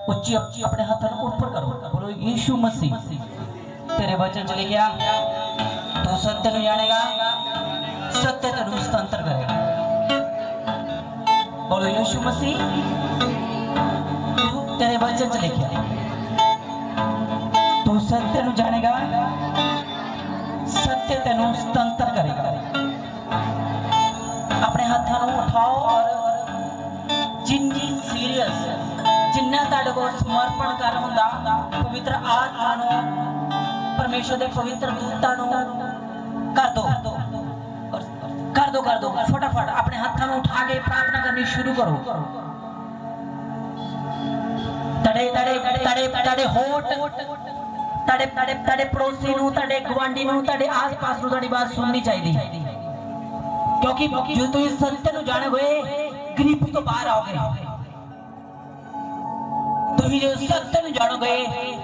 उच्ची अपने हाथों को ऊपर करो, बोलो यीशु मसीह तेरे वचन चले गया तो सत्य नहीं जानेगा, सत्य तेरे हस्तांतर करेगा। बोलो यीशु मसीह तेरे वचन चले गया तू सत्य नु जानेगा, सत्य तेनु हस्तांतर करेगा। अपने हाथों को उठाओ और जिन्नी सीरियस जिन्ना ताड़े को समर्पण कर हुंदा पवित्र आत्मा नु परमेश्वर दे पवित्र दूतां नु कर दो फटाफट अपने हाथों को उठा के प्रार्थना करनी शुरू करो। तड़े तड़े तड़े तड़े होठ तड़े तड़े तड़े पड़ोसी नु तड़े गवांडी नु तड़े आस-पास नु तड़ी बात सुननी चाहिए, क्योंकि जो तू इस सत्य नु जाने हुए गरीबी तो बाहर आओगे। तुम जो सत्य नु जानोगे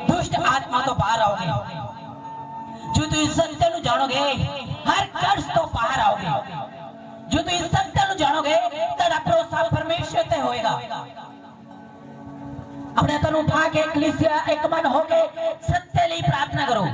दुष्ट आत्मा तो बाहर आओगे। जो तू इस सत्य नु जानोगे हर कर्ज तो बाहर आओगे। जो तू इस सत्य नु जानोगे तेरा भरोसा परमेश्वर पे होएगा। अपने तन उठा के कलीसिया एक मन होके सत्य लिए प्रार्थना करो।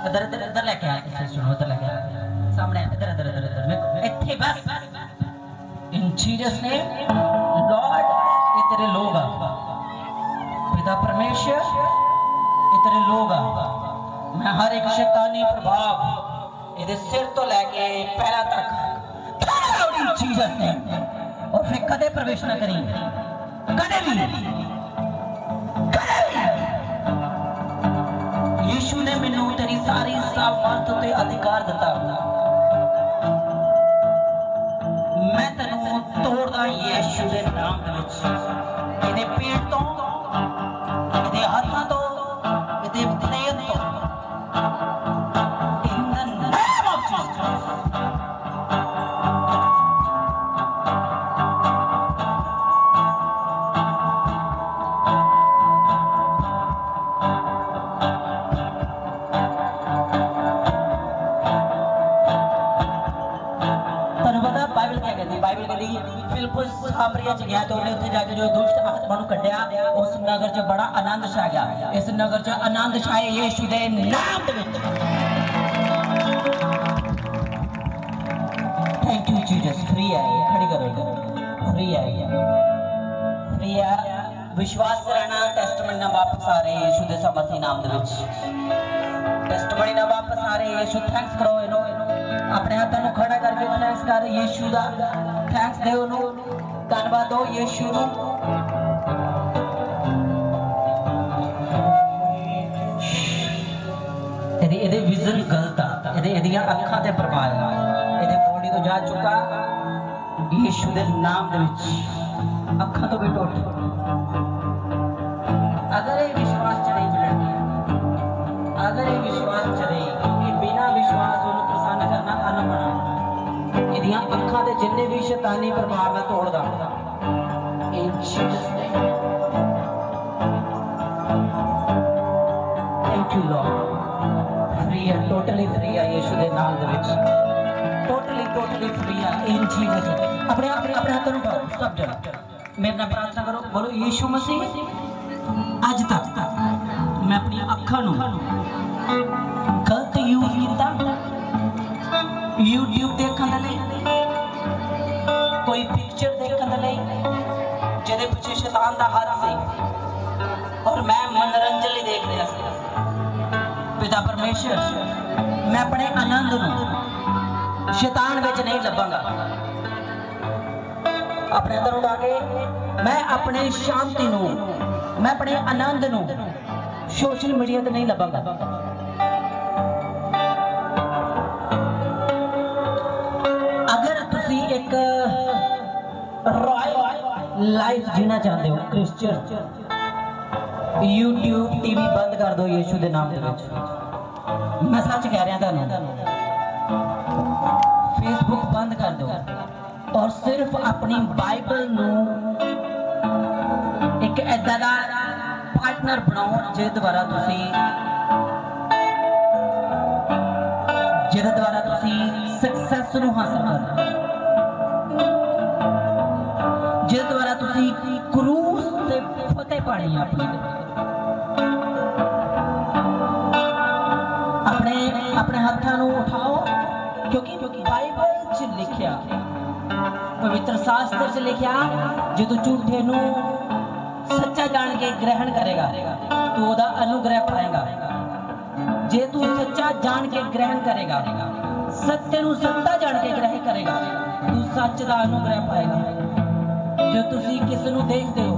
इधर इधर इधर लेके आ, सुनो इधर लेके आ, सामने इधर इधर इधर इधर इतने बस इन जीसस ने लॉर्ड ये तेरे लोग आ, पिता परमेश्वर ये तेरे लोग आ, मैं हर एक शैतानी प्रभाव इधर सिर तो लेके पैरों तक इन जीसस ने, और फिर कदे प्रवेश ना करी, कदे भी यीशु ने मैनू तेरी सारी सामर्थ ते अधिकार दिता, मैं तेनू तोड़दा यीशु दे नाम दे विच, इहदे पेट तो, इहदे हाथां तो, इहदे प्लेन तो, in the name of Jesus. Bible क्या कहती है? बाइबल कहती है फिलिप्पुस सामरिया च गया तो उन्हें उत्थे जाके जो दुष्ट आत्मा नु कढिया, उस नगर च बड़ा आनंद छा गया, इस नगर च आनंद छाए यीशु दे नाम दे विच। Thank you Jesus. फ्री है, खड़ी करो, फ्री है, फ्री है। विश्वास रहना टेस्टमनी ना वापस आ रहे यीशु दे सामर्थी नाम दे विच, टेस्टमनी ना वापस आ रहे यीशु। थैंक्स करो इनो, अपने हाथों को खड़ा करके थैंक्स कर यीशु दा, थैंक्स दे उन्हों, धन्यवाद दो यीशु नु। इहदे विजन गलत आ, इहदियां अखां ते प्रभाव आ, इहदे बॉडी तो जा चुका यीशु दे नाम दे विच, अखां तो भी टुट। अगर ये विश्वास च नहीं मिलणगे, अगर ये विश्वास च नहीं, बिना विश्वास उन्हें प्रसन्न करना अनमना, इहदियां अखां दे जिन्ने भी शैतानी प्रभाव मैं तोड़ दा इन Jesus name. Thank you Lord. Free है, टोटली फ्री है यीशु दे नाम दे विच, टोटली फ्री है इन जीसस। अपने अपने हाथों को उठाओ सब जगह, मेरे नाल प्रार्थना करो, बोलो यीशु मसीह अज तक मैं अपनी अखां नूं गलत यूज किया, यूट्यूब देखने दे लई, कोई पिक्चर देखने दे लई जिहदे पिछे शैतान दा हाथ सी, और मैं मनोरंजन लई देख रहा सी। पिता परमेश्वर, मैं अपने आनंद नूं शैतान विच नहीं लभांगा, अपने अंदर उठा के मैं अपने शांति नूं, मैं अपने आनंद नूं सोशल मीडिया ते नहीं लभांगा। अगर तुसी एक रॉयल लाइफ जीना चाहते हो क्रिश्चियन, यूट्यूब टीवी बंद कर दो यीशु दे नाम दे विच। मैं सच कह रहा तुहानू, फेसबुक बंद कर दो और सिर्फ अपनी बाइबल नू एक ऐदा दा पार्टनर बनाओ जिहदे द्वारा तुसी सक्सेस नू हासिल करना, जिहदे द्वारा तुसी क्रूस ते फतेह पानी है अपनी। अपने हाथों नू उठाओ, क्योंकि बाइबल च लिखिया, पवित्र शास्त्र च लिखिया, जो तू झूठे नू सच्चा जान के ग्रहण करेगा तो ओदा अनुग्रह पाएगा। जे तू सच्चा जान के ग्रहण करेगा, सत्य नू सत्ता जान के ग्रहण करेगा, तू सच का अनुग्रह पाएगा। जो तुसी किसी नूं देखते हो,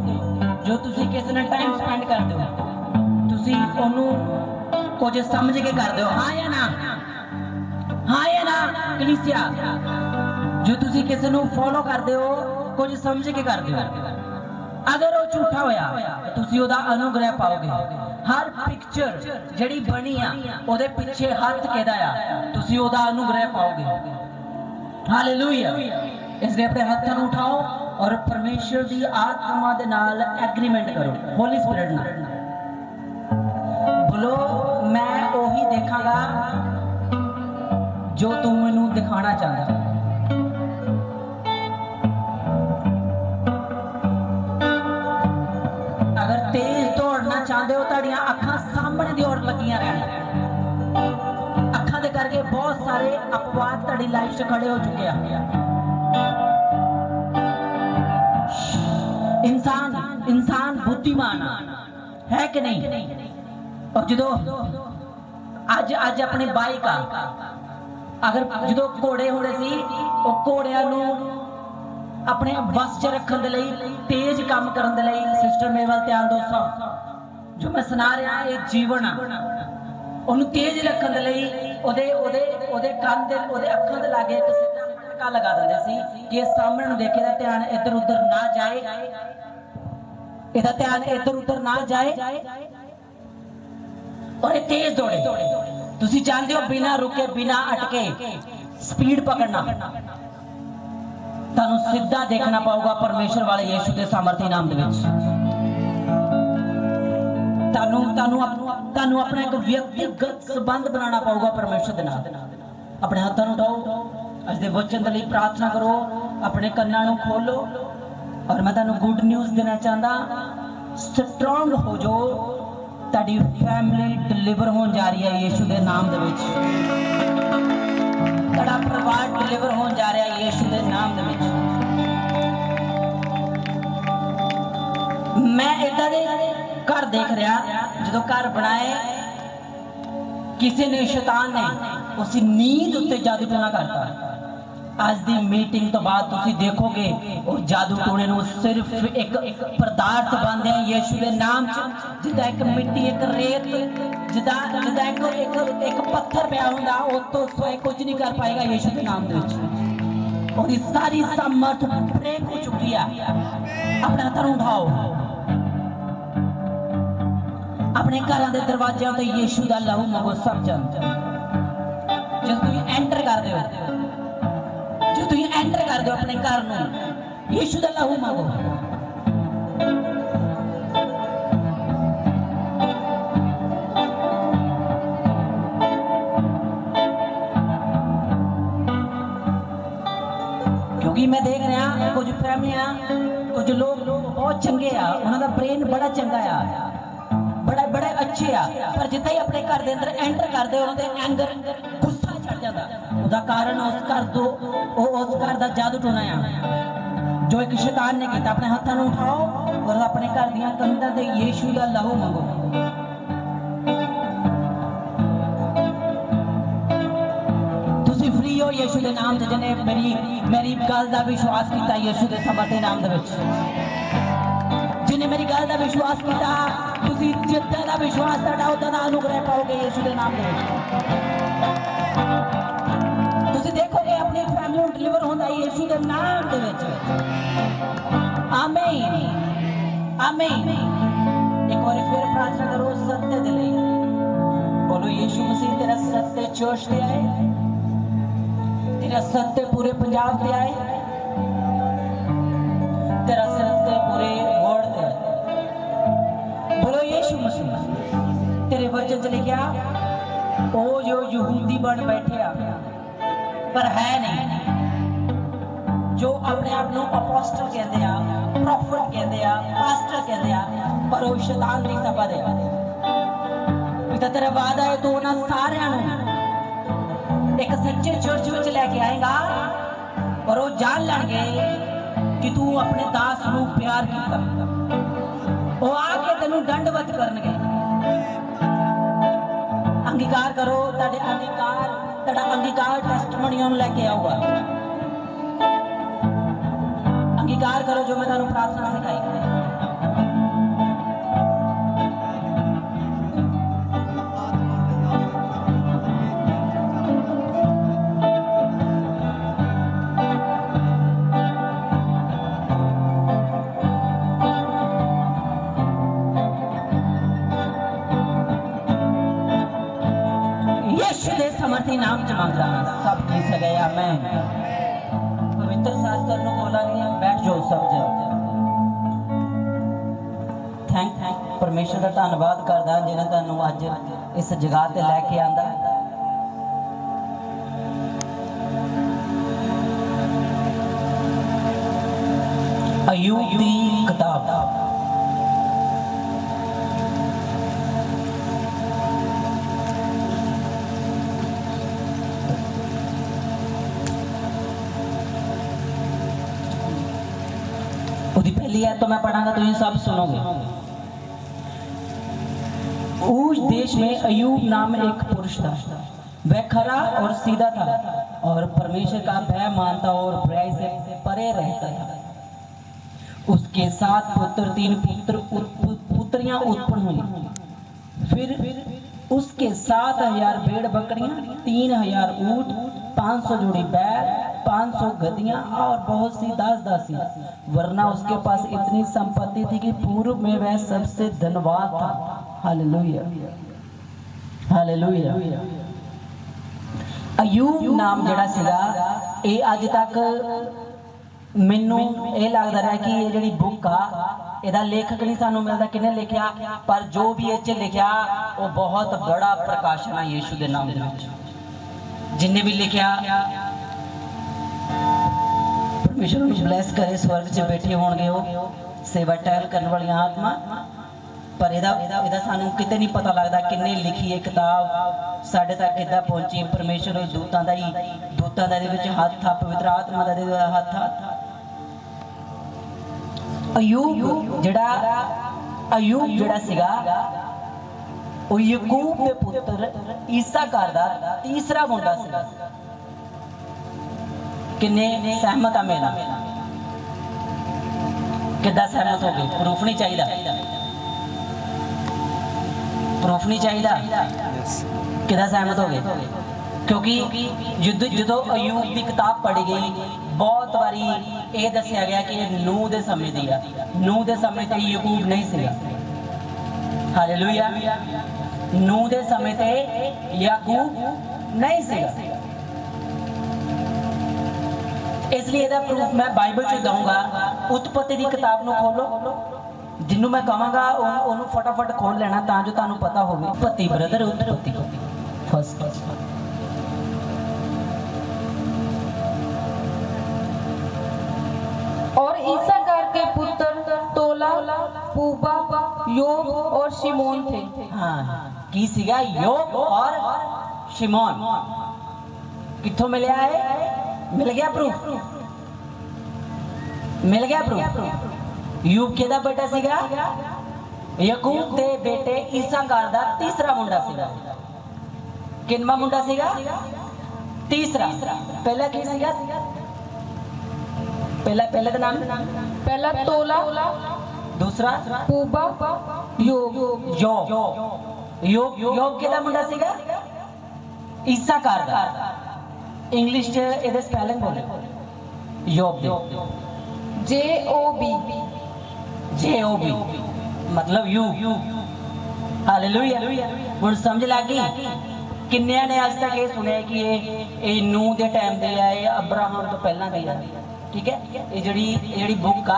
जो तुसी किसी नाल टाइम स्पेंड करते हो, तुसी ओनू कुछ समझ के करते हो। हाँ या ना? हाँ या ना कलीसिया? जो तुसी किसी नूं फॉलो करते हो कुछ समझ के करते हो। अगर वो झूठा होया तुसी ओदा अनुग्रह पाओगे। हर पिक्चर जड़ी बनी आ ओदे पीछे हाथ केदा आ, तुसी ओदा अनुग्रह पाओगे। हालेलुया। इसलिए अपने हाथों को उठाओ और परमेश्वर की आत्मा दे नाल एग्रीमेंट करो, होली स्पिरिट नाल बोलो, मैं ओही देखांगा जो तू मैनू दिखाना चाहता। अगर तेज दौड़ना चाहते हो ताड़ियां अखां सामने दी ओर लगियां रहन। अखां दे करके बहुत सारे अपवाद ताड़ी लाइफ च खड़े हो चुके हैं। इंसान बुद्धिमान है कि नहीं? और जो अज अपने बाइक अगर जो घोड़े होने सी घोड़िया अपने बस च रखने तेज काम करने के लिए सिस्टर मेरे वाल ध्यान दो। जो मैं सुना रहा ये जीवन ओनू तेज रखने के लिए अखां दे लागे एक पटका लगा देंगे सी कि सामने देखे दा ध्यान इधर उधर ना जाए, इहदा ध्यान इधर उधर ना जाए और ये तेज दौड़े। तुसी चाहते हो बिना रुके बिना अटके स्पीड पकड़ना, तानू सीधा देखना पाऊगा परमेश्वर वाले यीशु के सामर्थी नाम दे विच। तानू अपना एक व्यक्तिगत संबंध बनाना पाऊगा परमेश्वर के नाल। अपने हाथों को उठाओ, अज दे वचन दे लई प्रार्थना करो, अपने कन्नां नूं खोलो और मैं तानू गुड न्यूज़ देना चाहता। स्ट्रॉन्ग हो जो, ताड़ी फैमिली डिलीवर होने जा रही है यीशु के नाम दे विच। ताड़ा परिवार डिलीवर होने जा रहा है यीशु के नाम दे विच। मैं इदा दे घर देख रहा, जो घर बनाए किसी ने शैतान ने उसी नींद उत्ते जादू टोना करता। आज दी मीटिंग तो बाद तुसी देखोगे वो जादू टोने नूं सिर्फ एक पदार्थ बनते हैं यीशु के नाम च, जिदा एक मिट्टी एक रेत जिदा एक पत्थर पिया हुंदा उस तो सोए कुछ नहीं कर पाएगा यीशु के नाम दे विच। और सारी सामर्थ ब्रेक हो चुकी है। अपने हाथों नूं उठाओ, अपने घरों के दरवाजे ते यीशु का लहू मंगो। सब जन जो तुम एंटर कर दो, जो तुम एंटर कर दो अपने घर में यीशु का लहू मंगो। क्योंकि मैं देख रहा कुछ फैमिलियां कुछ लोग बहुत चंगे आ, उन्होंने ब्रेन बड़ा चंगा आ, बड़े अच्छे आ, पर जितना ही अपने घर के अंदर एंटर करते उन्होंने एंगर गुस्सा चढ़ जाता। उसका कारण उस घर का जादू टोना आ जो एक शैतान ने किया। अपने हाथों को उठाओ और अपने घर दियां कंधां ते यीशु का लहू मंगो। तुसी फ्री हो यीशु के नाम से, जिन्हें मेरी गल का विश्वास किया यीशु के सामर्थी नाम दे विच। जिन्हें मेरी गल का विश्वास किया, तुसी जिद्दां दा विश्वास तुहाडा उदां दा अनुग्रह पाओगे यीशु के नाम दे विच। तुसी देखोगे अपनी फैमिली नूं डिलीवर होंदा यीशु के नाम दे विच। आमीन आमीन। एक बार फिर प्रार्थना करो सत्य दे लई। बोलो यीशु मसीह तेरा सत्य चर्च ते आए, तेरा सत्य पूरे पंजाब ते आए, तेरा सत्य पूरे वर्ल्ड ते आए। बोलो यीशु मसीह तेरे वचन च लिखा ओ जो यहूदी बन बैठे पर है नहीं, जो अपने आप को अपोस्टल कहते आ, प्रॉफिट कहते आ, पास्टर कहते आ, पर वो शैतान की सभा दे। पिता तेरा वादा है तू उन्हां सारियां नूं एक सच्चे चर्च विच लेके आएगा और वो जान लैणगे कि तू अपने दास नूं प्यार कीता। वो आके तेनू दंडवत करनगे। अंगीकार करो, तेरा अंगीकार टेस्टमनी लेके आऊगा। स्वीकार करो जो मैं तुहानू प्रार्थना सिखाई। यीशु दे समर्थी नाम च मंगदा सब की सगया मैं पवित्र शास्त्र नु बोलांगे। बैठ जाओ सब जन। थैंक परमेश्वर का धन्यवाद करदा जिन्हें तुहानू अज इस जगह ते लैके आंदा। अयूब दी किताब पहली है तो मैं पढ़ांगा तो ये सब सुनोगे। उस देश में अयूब नाम एक पुरुष था। वह खरा और सीधा था और परमेश्वर का भय मानता और बुराई से परे रहता था। उसके 7 पुत्र 3 पुत्रियां उत्पन्न हुई। फिर उसके 7,000 भेड़ बकरियां, 3,000 ऊंट, 500 जोड़ी बैल, 500 गधियां और बहुत सी दास दासी। वरना उसके पास इतनी संपत्ति थी कि पूर्व में वह सबसे धनवान था। Hallelujah hallelujah. अयूब नाम जड़ा सीगा ये अज तक मैनू ये लगता रहा कि ये जी बुक आ यदा लेखक नहीं सानू मिलता किने लिखा, पर जो भी इस लिखा वो बहुत बड़ा प्रकाशन है यीशु के नाम के। जिन्हें भी लिखा परमेश्वर को ब्लैस करे, स्वर्ग च बैठे होंगे वो सेवा टहल करने वाली आत्मा। पर इहदा सानू किते नहीं पता लगता किन्ने लिखी है किताब, साढ़े तक किद्दां पहुंची। परमेश्वर दूतां दा हथ था, पवित्र आत्मा दा हथ था। अयूब जड़ा सीगा वो याकूब दे पुत्र ईसाकार दा तीसरा मुंडा सीगा। किन्ने सहमत आ मेरा? किद्दां सहमत हो गए? प्रूफ नहीं चाहिए, प्रूफ नहीं चाहिए। किद्दां सहमत हो गए? क्योंकि जो अयूब की किताब पढ़ी गई बहुत बारी ये दसिया गया कि नूह के समय दी है। नूह के समय ते याकूब नहीं सीगा। हालेलुया। नूह के समय ते याकूब नहीं सीगा। इसलिए इसका प्रूफ मैं बाइबल च दूंगा। उत्पत्ति की किताब को खोलो, जिन्हों मैं कहांगा उन्होंने फटाफट खोल लेना तां जो तुहानू पता होवे। उत्पत्ति ब्रदर, उत्पत्ति फर्स्ट और ईसाकार के पुत्र तोला, पूबा, योब और शिमोन थे। हाँ, की सीगा? योब और शिमोन। कित्थों मिलया है? मिल गया प्रूफ, मिल गया प्रूफ। यूब केदा बेटा सीगा? याकूब दे बेटे ईसाकार दा तीसरा मुंडा सीगा। किनवा मुंडा सीगा? तीसरा। पहला की सीगा? पहला नाम पहला तोला, दूसरा पूबा, योब। योब केदा मुंडा सीगा? ईसाकार दा। इंग्लिश च इहदे स्पेलिंग बोले योब दे। J-O-B मतलब यू। हालेलुया। हुण समझ लग गई? किन्नियां ने अज तक ये सुने कि ये नूह दे टाइम दे है, अब्राहम तो पहला दी है। ठीक है, ये जड़ी बुक आ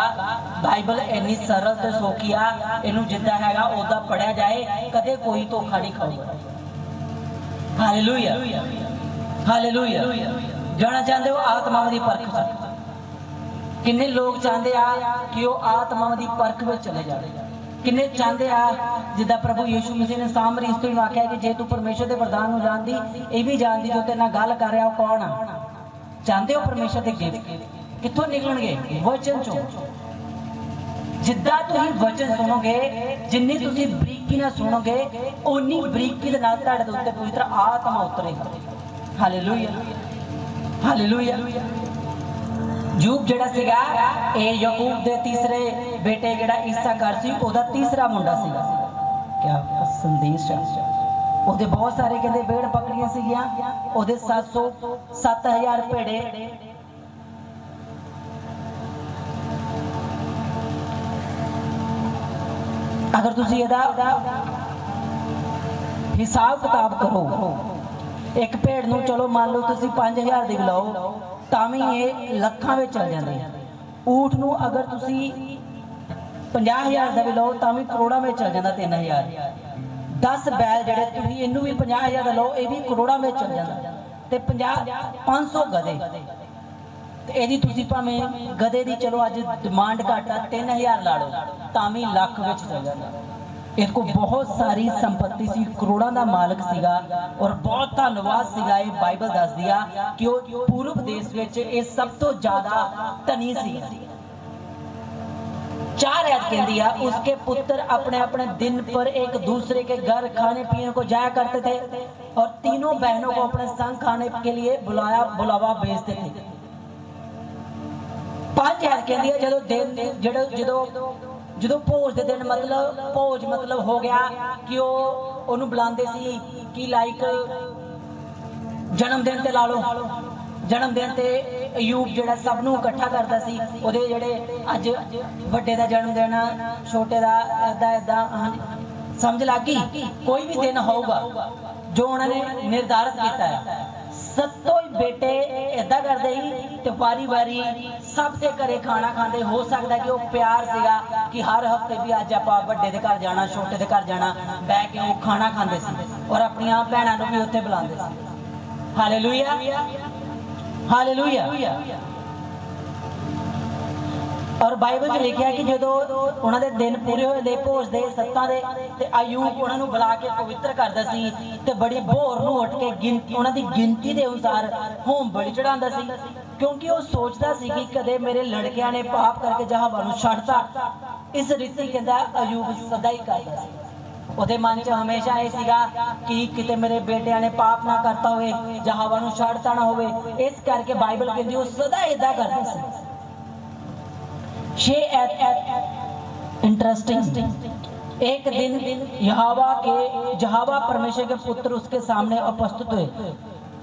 बाइबल इन्नी सरल ते सौखी आ, इनू जिद्दां हैगा उदा पढ़िया जाए, कदे कोई धोखा नहीं खाऊगा। Hallelujah hallelujah. जाना चाहते हो आत्मावां दी परख? किन्ने लोग चाहते आ कि वो आत्मावां दी परख में चले जाए? किन्ने चाहते आ जिद्दां प्रभु यीशु मसीह ने सामरी स्त्री नूं आख्या कि जे तू परमेश्वर के वरदान नूं जानदी, ये भी जानदी जो तेरे नाल गल कर रहा कौन आ? चाहते हो परमेश्वर के गिफ्ट कित्थों निकलणगे? वचन चों। जिद्दां तुसीं वचन सुनोगे, जिन्नी तुसीं बरीकी नाल सुनोगे, उन्नी बरीकी दे नाल तुहाडे उत्ते पवित्र आत्मा उतरेगी। Hallelujah hallelujah. यूब ਜਿਹੜਾ ਸੀਗਾ ਇਹ ਯਾਕੂਬ ਦੇ ਤੀਸਰੇ ਬੇਟੇ ਜਿਹੜਾ ਈਸਾਕਾਰ ਸੀ ਉਹਦਾ ਤੀਸਰਾ ਮੁੰਡਾ ਸੀਗਾ। ਕਿਆ ਸੰਦੇਸ਼ ਹੈ। ਉਹਦੇ ਬਹੁਤ ਸਾਰੇ ਕਹਿੰਦੇ ਭੇੜ ਬੱਕਰੀਆਂ ਸੀਗੀਆਂ, ਉਹਦੇ 7000 ਭੇੜੇ। अगर तुसी ਇਹਦਾ हिसाब किताब करो, एक भेड़ नूं चलो मान लो तुसी 5000 ਦੀ ਲਾਓ ਤਾਂ ਵੀ ਇਹ ਲੱਖਾਂ ਵਿੱਚ ਚੱਲ ਜਾਂਦੇ। ਊਠ ਨੂੰ अगर तुसी 50000 ਦਾ ਵੀ ਲਾਓ ਤਾਂ ਵੀ ਕਰੋੜਾਂ ਵਿੱਚ ਚੱਲ ਜਾਂਦਾ। 3000 10 बैल ਜਿਹੜੇ ਤੁਸੀਂ ਇਹਨੂੰ ਵੀ 50000 ਦਾ ਲਾਓ ਇਹ ਵੀ ਕਰੋੜਾਂ ਵਿੱਚ ਚੱਲ ਜਾਂਦਾ। ਤੇ 500 ਗਧੇ ਤੇ ਇਹਦੀ ਤੁਸੀਂ ਭਾਵੇਂ ਗਧੇ ਦੀ ਚਲੋ ਅੱਜ ਡਿਮਾਂਡ ਘੱਟ ਆ 3000 ਲਾ ਲਓ ਤਾਂ ਵੀ ਲੱਖ ਵਿੱਚ ਚੱਲ ਜਾਂਦਾ। ਇਹਦੇ ਕੋਲ ਬਹੁਤ ਸਾਰੀ ਸੰਪत्ति ਸੀ, ਕਰੋੜਾਂ ਦਾ ਮਾਲਕ ਸੀਗਾ ਔਰ ਬਹੁਤ ਧੰਨਵਾਦ ਸੀਗਾ। ਇਹ ਬਾਈਬਲ ਦੱਸਦੀ ਆ ਕਿ ਉਹ ਪੂਰਬ ਦੇਸ਼ ਵਿੱਚ ਇਹ ਸਭ ਤੋਂ ਜ਼ਿਆਦਾ ਧਨੀ ਸੀ। 4 ऐत कहती है उसके पुत्र अपने अपने दिन पर एक दूसरे के घर खाने पीने को जाया करते थे और तीनों बहनों को अपने संग खाने के लिए बुलावा भेजते थे। 5 ऐत कहती है ਜਦੋਂ ਭੋਜ ਦੇ ਦਿਨ ਭੋਜ ਹੋ ਗਿਆ ਕਿ ਉਹਨੂੰ ਬੁਲਾਉਂਦੇ ਸੀ ਕਿ ਲਾਈਕ ਜਨਮ ਦਿਨ ਤੇ ਲਾ ਲਓ। जन्म दिन ते अयूब ਜਿਹੜਾ ਸਭ ਨੂੰ ਇਕੱਠਾ ਕਰਦਾ ਸੀ। ਉਹਦੇ ਜਿਹੜੇ ਅੱਜ ਵੱਡੇ ਦਾ ਜਨਮ ਦਿਨ ਛੋਟੇ ਦਾ ਐਦਾਂ ਸਮਝ ਲੱਗੀ ਕੋਈ ਵੀ ਦਿਨ ਹੋਊਗਾ ਜੋ ਉਹਨਾਂ ਨੇ ਨਿਰਧਾਰਿਤ ਕੀਤਾ ਹੈ। ਸੱਤੋਂ ਹੀ ਬੇਟੇ ਐਦਾਂ ਕਰਦੇ ਸੀ ਤੇ ਵਾਰੀ-ਵਾਰੀ ਸਭ ਦੇ ਘਰੇ ਖਾਣਾ ਖਾਂਦੇ। ਹੋ ਸਕਦਾ ਕਿ ਉਹ ਪਿਆਰ ਸੀਗਾ ਕਿ ਹਰ ਹਫਤੇ ਵੀ ਅੱਜ ਆਪਾਂ ਵੱਡੇ ਦੇ ਘਰ ਜਾਣਾ, ਛੋਟੇ ਦੇ ਘਰ ਜਾਣਾ, ਬਹਿ ਕੇ ਉਹ ਖਾਣਾ ਖਾਂਦੇ ਸੀ ਔਰ ਆਪਣੀਆਂ ਭੈਣਾਂ ਨੂੰ ਵੀ ਉੱਥੇ ਬੁਲਾਉਂਦੇ ਸੀ। Hallelujah hallelujah. और बाइबल च लिखा कि जो उन्होंने दिन पूरे होए दे भोज दे सत्तां दे ते अयूब उन्होंने बुला के पवित्र करदा सी ते बड़ी भोर नूं उठ के गिनती उन्हां दी गिनती दे अनुसार होम बलि चढ़ांदा सी क्योंकि वो सोचदा सी कि कदे मेरे लड़कियां ने पाप करके जहावा नूं छड्डता। इस रीति कहंदा अयूब सदा ही करदा सी। ਉਹਦੇ ਮਨ 'ਚ ਹਮੇਸ਼ਾ ਇਹ ਸੀਗਾ ਕਿ ਕਿਤੇ ਮੇਰੇ ਬੇਟਿਆਂ ਨੇ ਪਾਪ ਨਾ ਕਰਤਾ ਹੋਵੇ, ਜਹਾਵਾ ਨੂੰ ਛੱਡਤਾ ਨਾ ਹੋਵੇ। ਇਸ ਕਰਕੇ ਬਾਈਬਲ ਕਹਿੰਦੀ ਉਹ ਸਦਾ ਇਦਾਂ ਕਰਦਾ ਸੀ। 6 इंटरेस्टिंग। एक दिन यहोवा परमेश्वर के पुत्र उसके सामने उपस्थित हुए,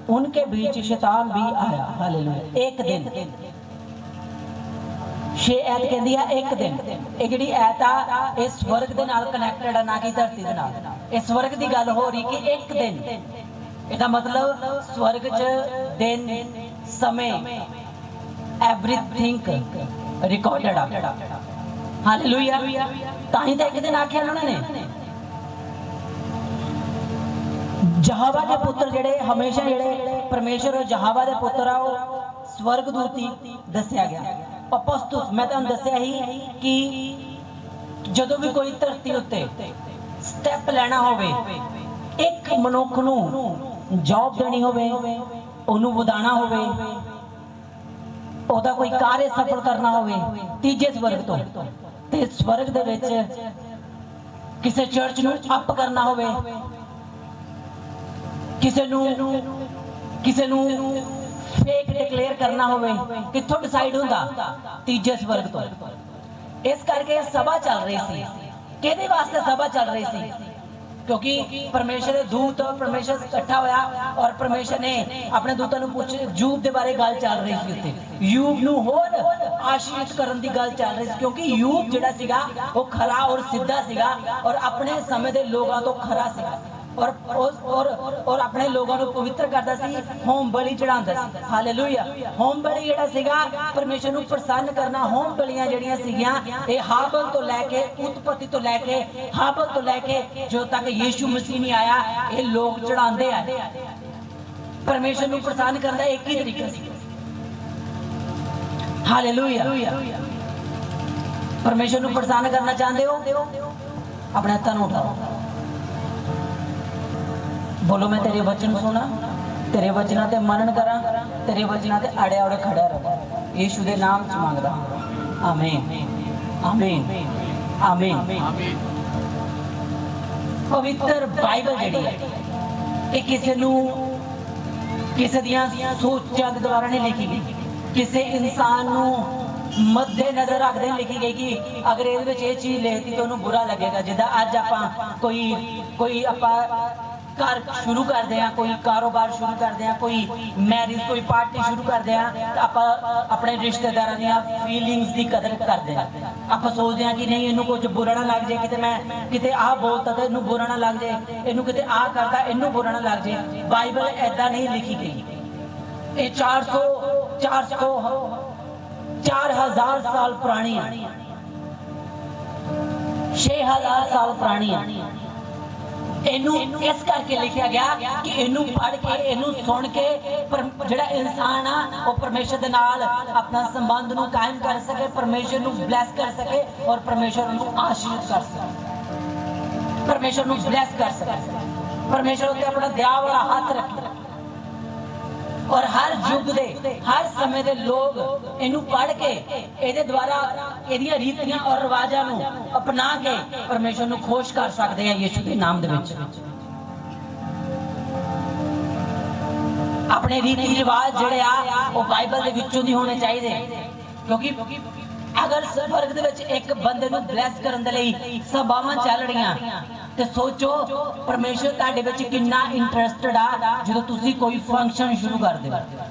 उनके बीच शैतान भी आया। हालेलुया। एक दिन 6 ऐत कहती है एक दिन। ये जिहड़ी ऐत आ ये स्वर्ग दे नाल कनैक्टेड है, ना कि धरती दे नाल। ये स्वर्ग दी गल हो रही कि एक दिन, इसदा मतलब स्वर्ग च दिन समय एवरीथिंग रिकॉर्डेड आ। हालेलुया। ताही तो एक दिन आख्या उन्होंने। जहावा के पुत्र जेडे हमेशा जेडे परमेश्वर और जहावा के पुत्र आ वो स्वर्गदूत ही दस्या गया। अपस्तुत मैं तुहानू दस्सिया ही कि जदों भी कोई धरती उत्ते स्टैप लेना होवे, एक मनुख नू जॉब देनी होवे, ओनू वधाना होवे, ओदा कोई कार्य सफल करना होवे तीजे स्वर्ग तो ते स्वर्ग दे विच किसे चर्च नू अप करना होवे, किसे नू फेक डिक्लेयर करना होवे, कित्थों डिसाइड हुंदा? तीजे स्वर्ग तो। इस करके सभा चल रही सी। किहदे वास्ते सभा चल रही सी? क्योंकि परमेश्वर दे दूत परमेश्वर इकट्ठा होया और परमेश्वर ने अपने दूतां नूं पूछ यूब दे बारे गल चल रही सी। उत्ते यूब नूं होर आशीषित करन दी गल चल रही सी क्योंकि यूब जिहड़ा सीगा वो खरा और सीधा सीगा और अपने समय दे लोगां तो खरा सीगा और अपने लोगों को पवित्र करता सी, होम बलि चढ़ांदा सी। हालेलुया। होम बलि जेड़ा सीगा परमेश्वर को प्रसन्न करना। होम बलियां जेड़ियां सीगियां ये हाबल तो लैके उत्पत्ति तो लैके हाबल तो लैके जो तक यीशु मसीह नहीं आया ये लोग चढ़ांदे आ। परमेश्वर को प्रसन्न करना एक ही तरीका सी। हालेलुया। परमेश्वर को प्रसन्न करना चाहते हो अपने हत्थां नूं उठाओ, बोलो मैं तेरे वचन सुना, तेरे वचना ते मनन करा, तेरे वचना ते अड़े अड़े खड़ा रहा। यीशु दे नाम च मंगदा। आमीन आमीन आमीन। पवित्र बाइबल जिहड़ी है ये किसी दियां सोचां दे द्वारा नहीं लिखी गई, किसी इंसान नू मद्दे नजर रखते लिखी गई कि अगर ये चीज लिखती तो उन्होंने बुरा लगेगा। जिदा अज आप कोई आप घर शुरू करते हैं, कोई कारोबार शुरू करते हैं, कोई मैरिज कोई पार्टी शुरू करते हैं, तो आप अपने रिश्तेदारों दी फीलिंग्स की कदर करते हैं। आप सोचते हैं कि नहीं इनू कुछ बुरा ना लग जाए, कि मैं किते आ बोलता तो इनू बुरा ना लग जाए, इनू किते आ करता इनू बुरा ना लग जाए। बाइबल ऐदा नहीं लिखी गई। ये 4000 साल पुरानी है, 6000 साल पुरानी है। इनू इस करके लिखा गया कि इनू पढ़ के इनू सुन के जिहड़ा इंसान आ वो परमेश्वर दे नाल अपना संबंध नू कायम कर सके, परमेश्वर नू ब्लैस कर सके और परमेश्वर नू आशीर्वाद कर सके, परमेश्वर नू ब्लैस कर सके, परमेश्वर उत्ते अपना दया वाला हाथ रखे। और हर युग दे हर समय दे लोग इनू पढ़ के इहदे द्वारा इहदियां रीतियां और रिवाजां नू अपना के परमेश्वर नू खुश कर सकते हैं यीशु के नाम दे विच। अपने रीति रिवाज जिहड़े आ वो बाइबल दे विचों दी होने चाहिए, क्योंकि अगर स्वर्ग दे विच एक बंदे नू ब्लैस करन दे लई सभावां चल रहीआं ते सोचो परमेश्वर तुहाडे विच किन्ना इंटरस्टेड आ। जो तुसी कोई फंक्शन शुरू कर दे,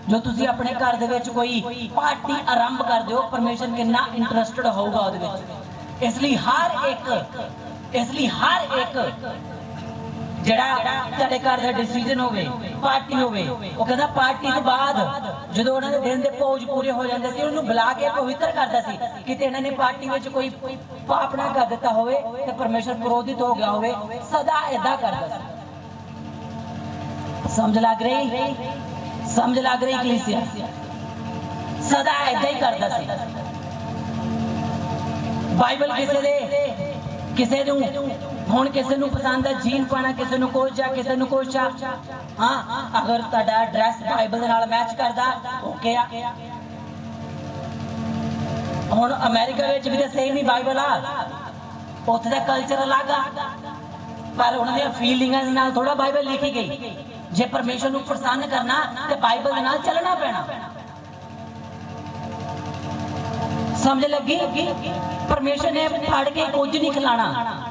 जो तुसी अपने घर दे विच कोई पार्टी आरंभ कर दो, परमेश्वर किन्ना इंटरस्टेड होगा उहदे विच। इसलिए हर एक जिहड़ा तुहाडे घर दा डिसीजन होवे, पार्टी होवे, वो कहंदा पार्टी तो बाद जो उन्होंने दिन के भोज पूरे हो जाते सी उन्होंने बुला के पवित्र करता सी कि इन्हों ने पार्टी में कोई पाप ना कर दिता होवे ते परमेश्वर क्रोधित हो गया होवे, सदा ऐदा करता सी। समझ लग रही कलीसिया, सदा ऐदा ही करता सी। बाइबल किसे हुण किसी नूं पसंद है जीन पाना, किसी नूं कुछ आ, किसी नूं कुछ आ। हाँ, अगर तुहाडा ड्रैस बाइबल दे नाल मैच करदा ओके आ। हुण अमेरिका विच भी तो सेम ही बाइबल आ, उत्थे दा कल्चर अलग आ, पर उन्हां दी फीलिंगां दे नाल थोड़ा बाइबल लिखी गई। जे परमेश्वर नूं प्रसन्न करना ते बाइबल दे नाल चलना पैना। समझ लगी? परमेश्वर ने पढ़ के कुछ नहीं खिलाना।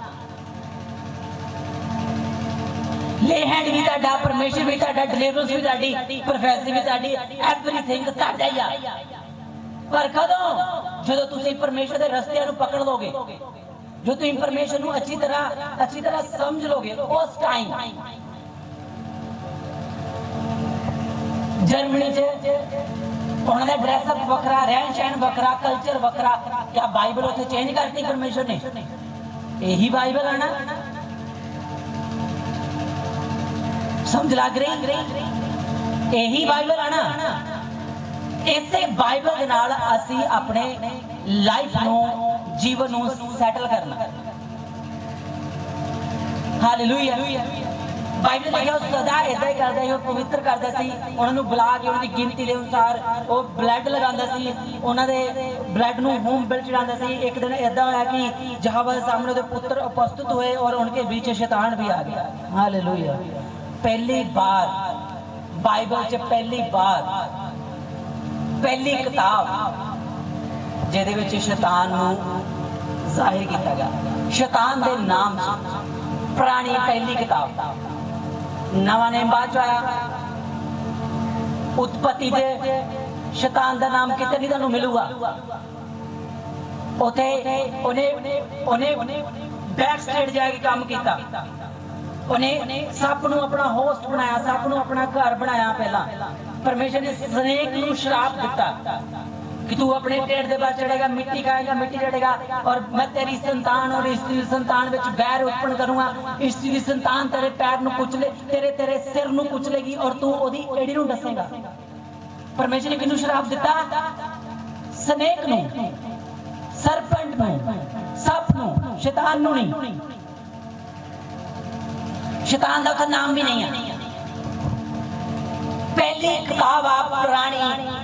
लेहैंड भी तुहाडा, परमेश्वर भी तुहाडा, डिलीवरेंस भी तुहाडी, प्रोफेसी भी तुहाडी, एवरीथिंग तुहाडा ही आ। पर कदों जो तुसीं परमेश्वर के रस्तियां नूं पकड़ लोगे, जो तुसीं परमेश्वर नूं अच्छी तरह समझ लोगे, उस टाइम जर्मनी उन्होंने ड्रेसअप वखरा, रहन सहन वखरा, कल्चर वखरा। क्या बाइबल उत्थे चेंज करती परमेश्वर ने? यही बाइबल है ना। समझ लग रही? यही बाइबल है ना। इसे बाइबल के नाल असी अपने लाइफ नूं, जीवन नूं सैटल करना। हालेलुया। बाइबल लिखा सदा ऐदा ही करता है, पवित्र करता सी। उन्होंने बुला के उनकी गिनती के अनुसार वो ब्लड लगांदा सी, उन्होंने ब्लड नूं होम बिल चढ़ांदा सी। एक दिन ऐदा होया कि यहोवा के सामने उहदे पुत्र उपस्थित हुए और उनके बीच शैतान भी आ गया। हालेलुया। पहली बार बाइबल च पहली किताब जिहदे विच शैतान नूं जाहिर किया गया, शैतान दे नाम से। पुरानी पहली किताब, नवा नेम बाद च आया। उत्पत्ति दे शैतान दा नाम किते नहीं तुहानूं मिलूगा। उथे उन्हें बैक स्टेज जाके काम किया। उन्हें सप नूं अपना होस्ट बनाया, सप नूं अपना घर बनाया। पहला परमेश्वर ने स्नेक नूं श्राप दिता कि तू अपने ढिड दे बाहर चढ़ेगा, मिट्टी खाएगा, मिट्टी चढ़ेगा, और मैं तेरी संतान और स्त्री संतान विच बैर उत्पन्न करूंगा। स्त्री संतान तेरे पैर नूं कुचले, तेरे सिर नूं कुचलेगी और तू ओदी एड़ी नूं डसेगा। परमेश्वर ने किहनूं श्राप दिता? स्नेक नूं, सरपेंट नूं, सप नूं, शैतान नूं नहीं। शैतान का नाम भी नहीं है। पहली किताब आप पुरानी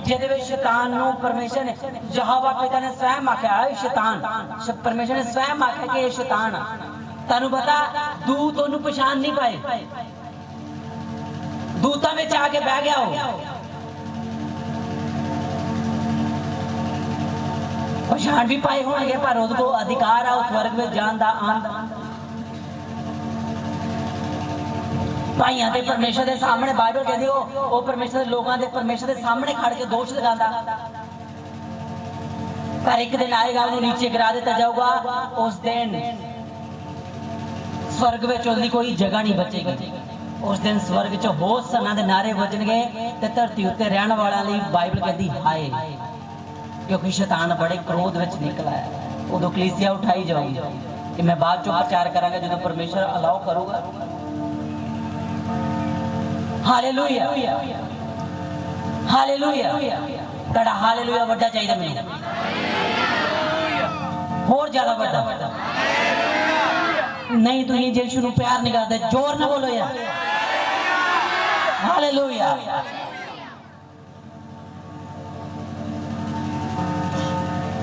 जिहदे विच शैतान नूं परमेश्वर ने, यहोवा पिता ने स्वयं आख्या शैतान, परमेश्वर ने स्वयं आख्या कि ये शैतान आ। तुहानूं पता दूत ओनूं पछाण नहीं पाए, दूतां विच आके बह गया हो। पछाण भी पाए होंगे, पर उसको अधिकार है उस स्वर्ग में जान दा आन दा। भाइयों के परमेश्वर के सामने बाइबल कहती वो परमेश्वर के लोगों के परमेश्वर के सामने खड़ के दोष लगाता, पर एक दिन आएगा उन्हें नीचे गिरा दिता जाऊगा। उस दिन स्वर्ग में उसकी कोई जगह नहीं बचेगी। उस दिन स्वर्ग च होश सना दे नारे बजणगे ते धरती उत्ते रहण वालियां लई बाइबल कहती हाय, क्योंकि शैतान बड़े क्रोध विच निकला है। उदों कलीसिया उठाई जाऊगी कि मैं बाद चो प्रचार करांगा जो परमेश्वर अलाउ करूगा। हालेलुया, हालेलुया, तड़ा हालेलुया वड्डा चाहिए मैनूं, होर ज्यादा वड्डा नहीं। तुसीं यीशु नूं प्यार नहीं करदे, जोर ना बोलो यार। हालेलुया।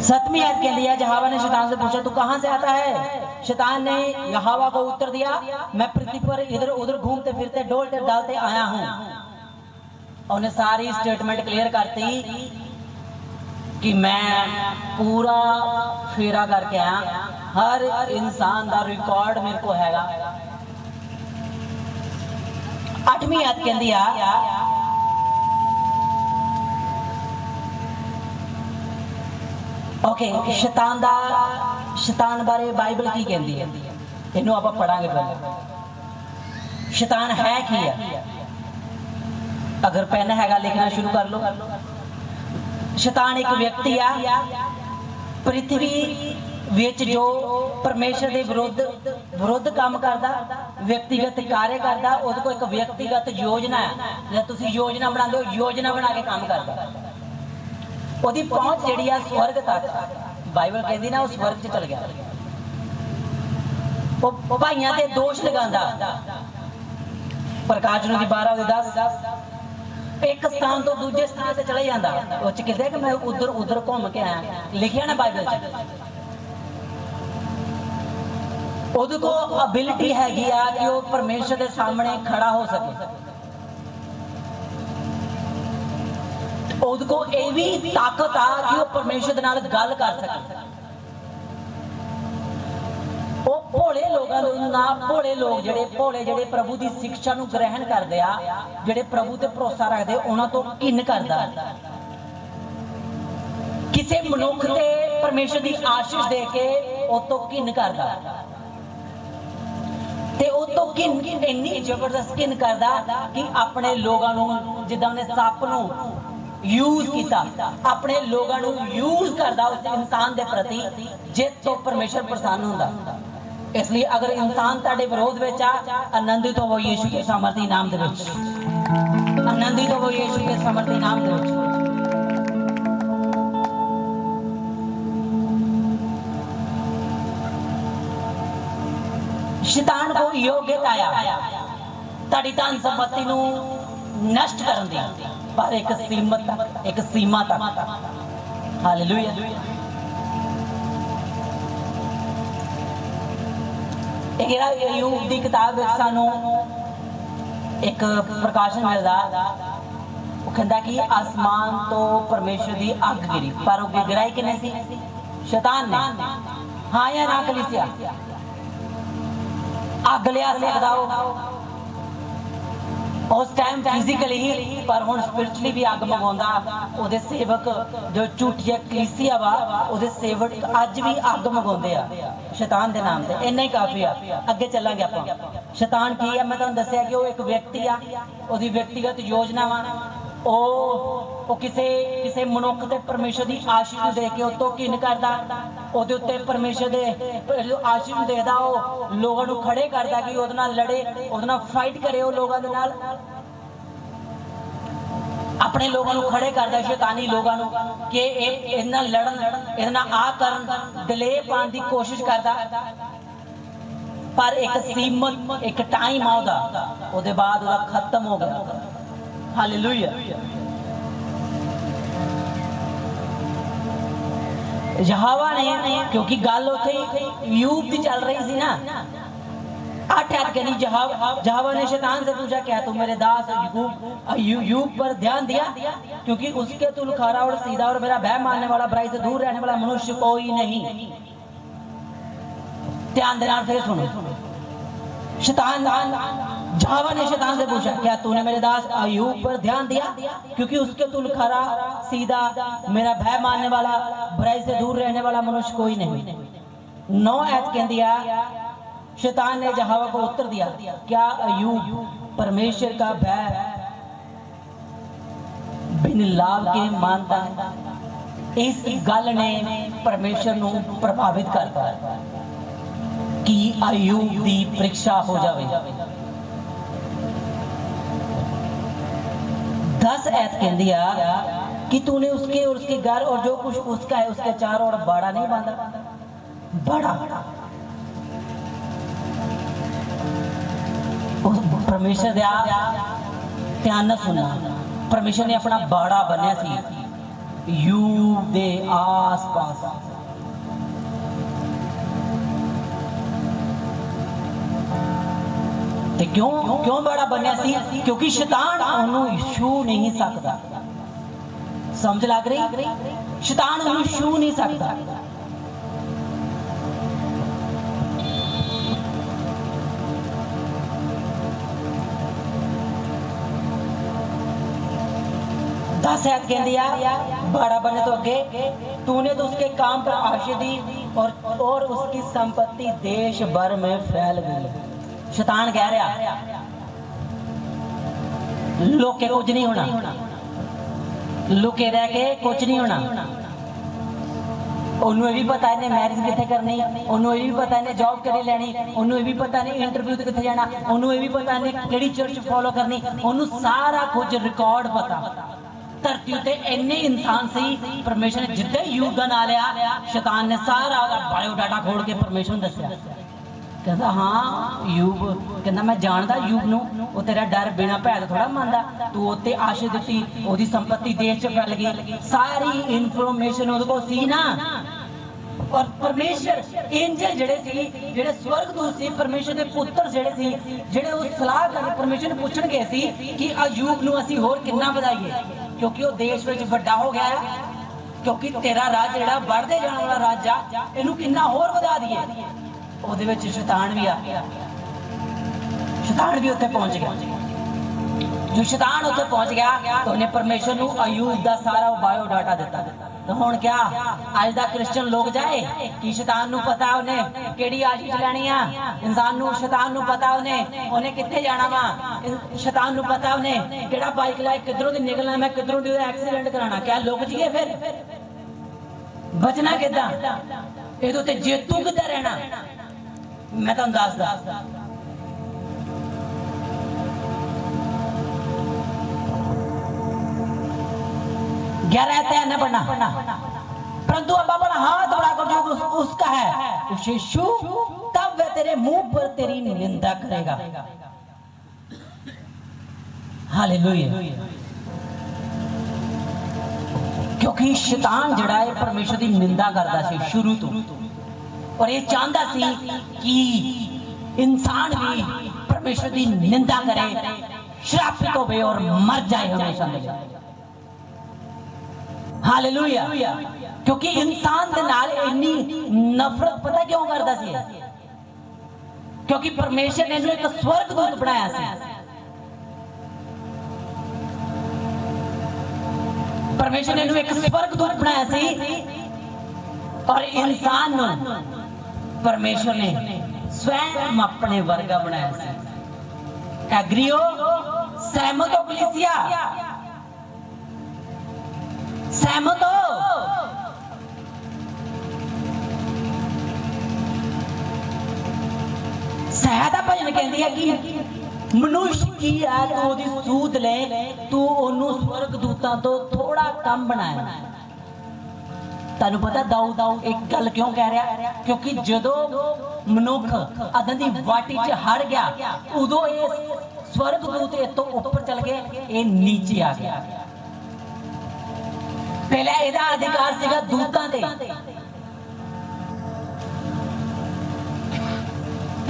सतवीं आयत कहती है, यहोवा ने शैतान से पूछा तू कहां से आता है? शैतान ने यहोवा को उत्तर दिया, मैं पृथ्वी पर इधर उधर घूमते फिरते डोलते डालते आया हूं। उन्हें सारी स्टेटमेंट क्लियर करती कि मैं पूरा फेरा करके आया, हर इंसान का रिकॉर्ड मेरे को हैगा। 8वीं आयत कहती है, ओके शैतान बारे बाइबल की कहती है, इनू आप पढ़ांगे पहले। शैतान है की है? अगर पेन हैगा लिखना शुरू कर लो। शैतान एक व्यक्ति आ पृथ्वी विच जो परमेश्वर के विरुद्ध काम करता, व्यक्तिगत कार्य करता। उहदे कोल एक व्यक्तिगत योजना है, जब तुसीं योजना बनाते हो, योजना बना के काम करता। उहदी पहुंच जिहड़ी आ स्वर्ग तक, बाइबल कहती ना, उस स्वर्ग च चल गया। वो भाइयों ते दोष लगांदा। प्रकाश नूं 12:10 एक स्थान तो दूजे स्थान से चले जाता। उस कहते कि मैं उधर उधर घूम के आया, लिखिया ना बाइबल उहदे को अबिलिटी हैगी आ कि वो परमेश्वर के सामने खड़ा हो सके। उहदे को यह भी ताकत आ कि वो परमेश्वर के नाल गल कर सके। वो भोले भोले लोग जेडे प्रभु की शिक्षा नूं ग्रहण करते आ, जेडे प्रभु ते भरोसा रखते, उन्हां तो घिन करदा। किसी मनुख ते परमेश्वर की आशीष दे के उस तो घिन करदा, ते उस तो घिन इन्नी जबरदस्त घिन करदा कि अपने लोगों नूं, जिद्दां उहने सप नूं यूज किया, अपने लोगों नूं यूज करदा उस इंसान के प्रति, जिस तो परमेश्वर प्रसन्न हुंदा। इसलिए अगर इंसान तुहाडे विरोध विच आ, आनंदित होवो यीशु के सामर्थी नाम दे विच, आनंदित होवो यीशु के सामर्थी नाम दे विच। शैतान को योग्यता आया तुहाडी धन संपत्ति नूं नष्ट करन दी, पर एक सीमा तक। हालेलुया। यूब की किताब सानू एक प्रकाशन मिलता, वो कहता कि आसमान तो परमेश्वर की अग गिरी, पर वो गिराई किने सी? शैतान ने। हाँ या ना कलीसिया? अग लिया सकदा हो उस टाइम फिजिकली ही, पर हुण स्पिरिचुअली भी अग मंगाउंदा। उहदे सेवक जो झूठिया कलीसिया वा, उहदे सेवक अज भी अग मंगाउंदे आ शैतान दे नाम ते। इन्ना ही काफी आ, अगे चलांगे आपां। शैतान की है, मैं तुहानूं दस्सिया कि वो एक व्यक्ति आ, उहदी व्यक्तिगत योजना वा। वो किसी मनुख ते परमेश्वर की आशीष दे के उतो घिन करदा, उहदे उत्ते परमेश्वर दे आशीष देदा, वो लोगों नूं खड़े करदा कि उहदे नाल लड़े, उहदे नाल फाइट करे, वो लोगों दे नाल अपने लोगों नूं खड़े करदा, शैतानी लोगों नूं कि इहदे नाल लड़न, इहदे नाल आ करन, डिले पाउण दी कोशिश करदा। पर एक सीमत एक टाइम आउंदा, उहदे बाद ओहदा खत्म हो गया। हालेलुया। यहोवा ने, क्योंकि गल उत्थे यूब दी चल रही सी ना, 8 आयत कहनी जहावा ने शैतान से पूछा क्या तू मेरे दास यूब पर ध्यान दिया, क्योंकि उसके तुल खारा और सीधा और मेरा भय मानने वाला, बुराई से दूर रहने वाला मनुष्य कोई नहीं। ध्यान देना, फिर सुनो। शैतान जहावा ने शैतान से पूछा क्या तूने मेरे दास अय्यूब पर ध्यान दिया, क्योंकि उसके तुल खरा सीधा मेरा भय मानने वाला, बुराई से दूर रहने वाला मनुष्य कोई नहीं। 9 आयत कह दिया शैतान ने जहावा को उत्तर दिया क्या अय्यूब परमेश्वर का भय बिन लाभ के मानता है। इस गल ने परमेश्वर को प्रभावित करता है कि अय्यूब दी परीक्षा हो जाए। 10 आयत कह दिया कि तूने उसके और उसके घर और जो कुछ उसका है उसके चारों ओर बाड़ा नहीं बांधा। बड़ा परमेश्वर दया ध्यान न सुनना, परमेश्वर ने अपना बाड़ा बनया सी यूब दे आस पास। ते क्यों बड़ा बनया सी, क्योंकि शैतान उन्होंने छू नहीं सकता। समझ लग रही, शैतान उन्होंने छू नहीं सकता। शायद कह दिया बड़ा बने तो अगे तूने तो उसके काम पर आशीष दी और उसकी संपत्ति देश भर में फैल गई। शैतान कह रहा लुके कुछ नहीं होना, लुके रह के कुछ नहीं होना। उन्होंने भी पता है मैरिज कितने करनी, उन्होंने भी पता है जॉब करी लेनी, उन्होंने भी पता नहीं इंटरव्यू ते कितने जाना, उन्होंने भी पता है केड़ी चर्च फॉलो करनी, उन्होंने सारा कुछ रिकॉर्ड पता। धरती उत्ते इन्ने इंसान सी, परमेश्वर ने जिद्दे यूब दा नाम लिया, शैतान ने सारा बायोडाटा खोल के परमेश्वर ने दस्या। कहता हाँ यूब, कहता मैं जानदा यूब नूं, वो तेरा डर बिना भै तो थोड़ा मनदा, तू उत्ते आशीष दित्ती, ओदी संपत्ति देश च फैल गई, सारी इन्फॉर्मेशन ओदे कोल सी ना। और परमेश्वर एंजल जेड़े सी, जेड़े स्वर्गदूत सी, परमेश्वर दे पुत्र जेड़े सी, जेड़े उस सलाह करके परमेश्वर ने पूछण गए सी कि अयूब नूं असीं होर किन्ना वधाईए, क्योंकि वो देश विच वड्डा हो गया है, क्योंकि तेरा राज जेड़ा बढ़दे जाण वाला राज आ, इहनूं किन्ना होर वधा दईए। ਉਹਦੇ ਵਿੱਚ शैतान भी आ गया, शैतान भी उत्थे पहुंच गया। जो शैतान उत्थे पहुंच गया तो उन्हें परमेश्वर को अयूब दा सारा बायोडाटा दिता। तो हुण क्या अज दा क्रिश्चियन लोग जाए कि शैतान नूं पता उन्हें केड़ी आशीष लैणी आ, इंसान नूं शैतान नूं पता उन्हें कित्थे जाना वा, शैतान नूं पता उन्हें केड़ा बाइक लाए किधरों दी निकलना, मैं किधरों दी एक्सीडेंट कराना। क्या लुक जाइए फिर, बचना किदां, इहदे ते जेतू किदां रहना। मैं तो दसदा ग्यारह है न पढ़ना, परंतु अब अपना हाथ बढ़ाकर जो उसका है उसे छू, तब वह तेरे मुंह पर तेरी निंदा करेगा। हालेलुया। क्योंकि शैतान जड़ा है परमेश्वर की निंदा करता सी शुरू तो, और ये चाहता सी कि इंसान भी परमेश्वर की निंदा करे, श्रापित हो और मर जाए हमेशा हमेशा। हालेलुया। क्योंकि इंसान दे नाल इन्नी नफरत पता क्यों करता सी, क्योंकि परमेश्वर ने इन्हें एक स्वर्गदूत बनाया सी। परमेश्वर ने इन्हें एक स्वर्गदूत बनाया सी, और इंसान परमेश्वर ने स्वयं अपने वर्गा बनाया सी। एग्री हो, सहमत हो कलीसिया, सहमत हो। सहायता भजन कहती है कि मनुष्य की है तू ओदी सूद ले, तू ओनू स्वर्गदूतां तो थोड़ा कम बनाया। तानू पता दाऊद एक गल क्यों कह रहा, क्योंकि जदों मनुख अदन दी वाटी च हड़ गया, उदों ये स्वर्गदूत इस तो ऊपर चल गए, ये नीचे आ गया। पहले इहदा अधिकार सीगा दूतां ते,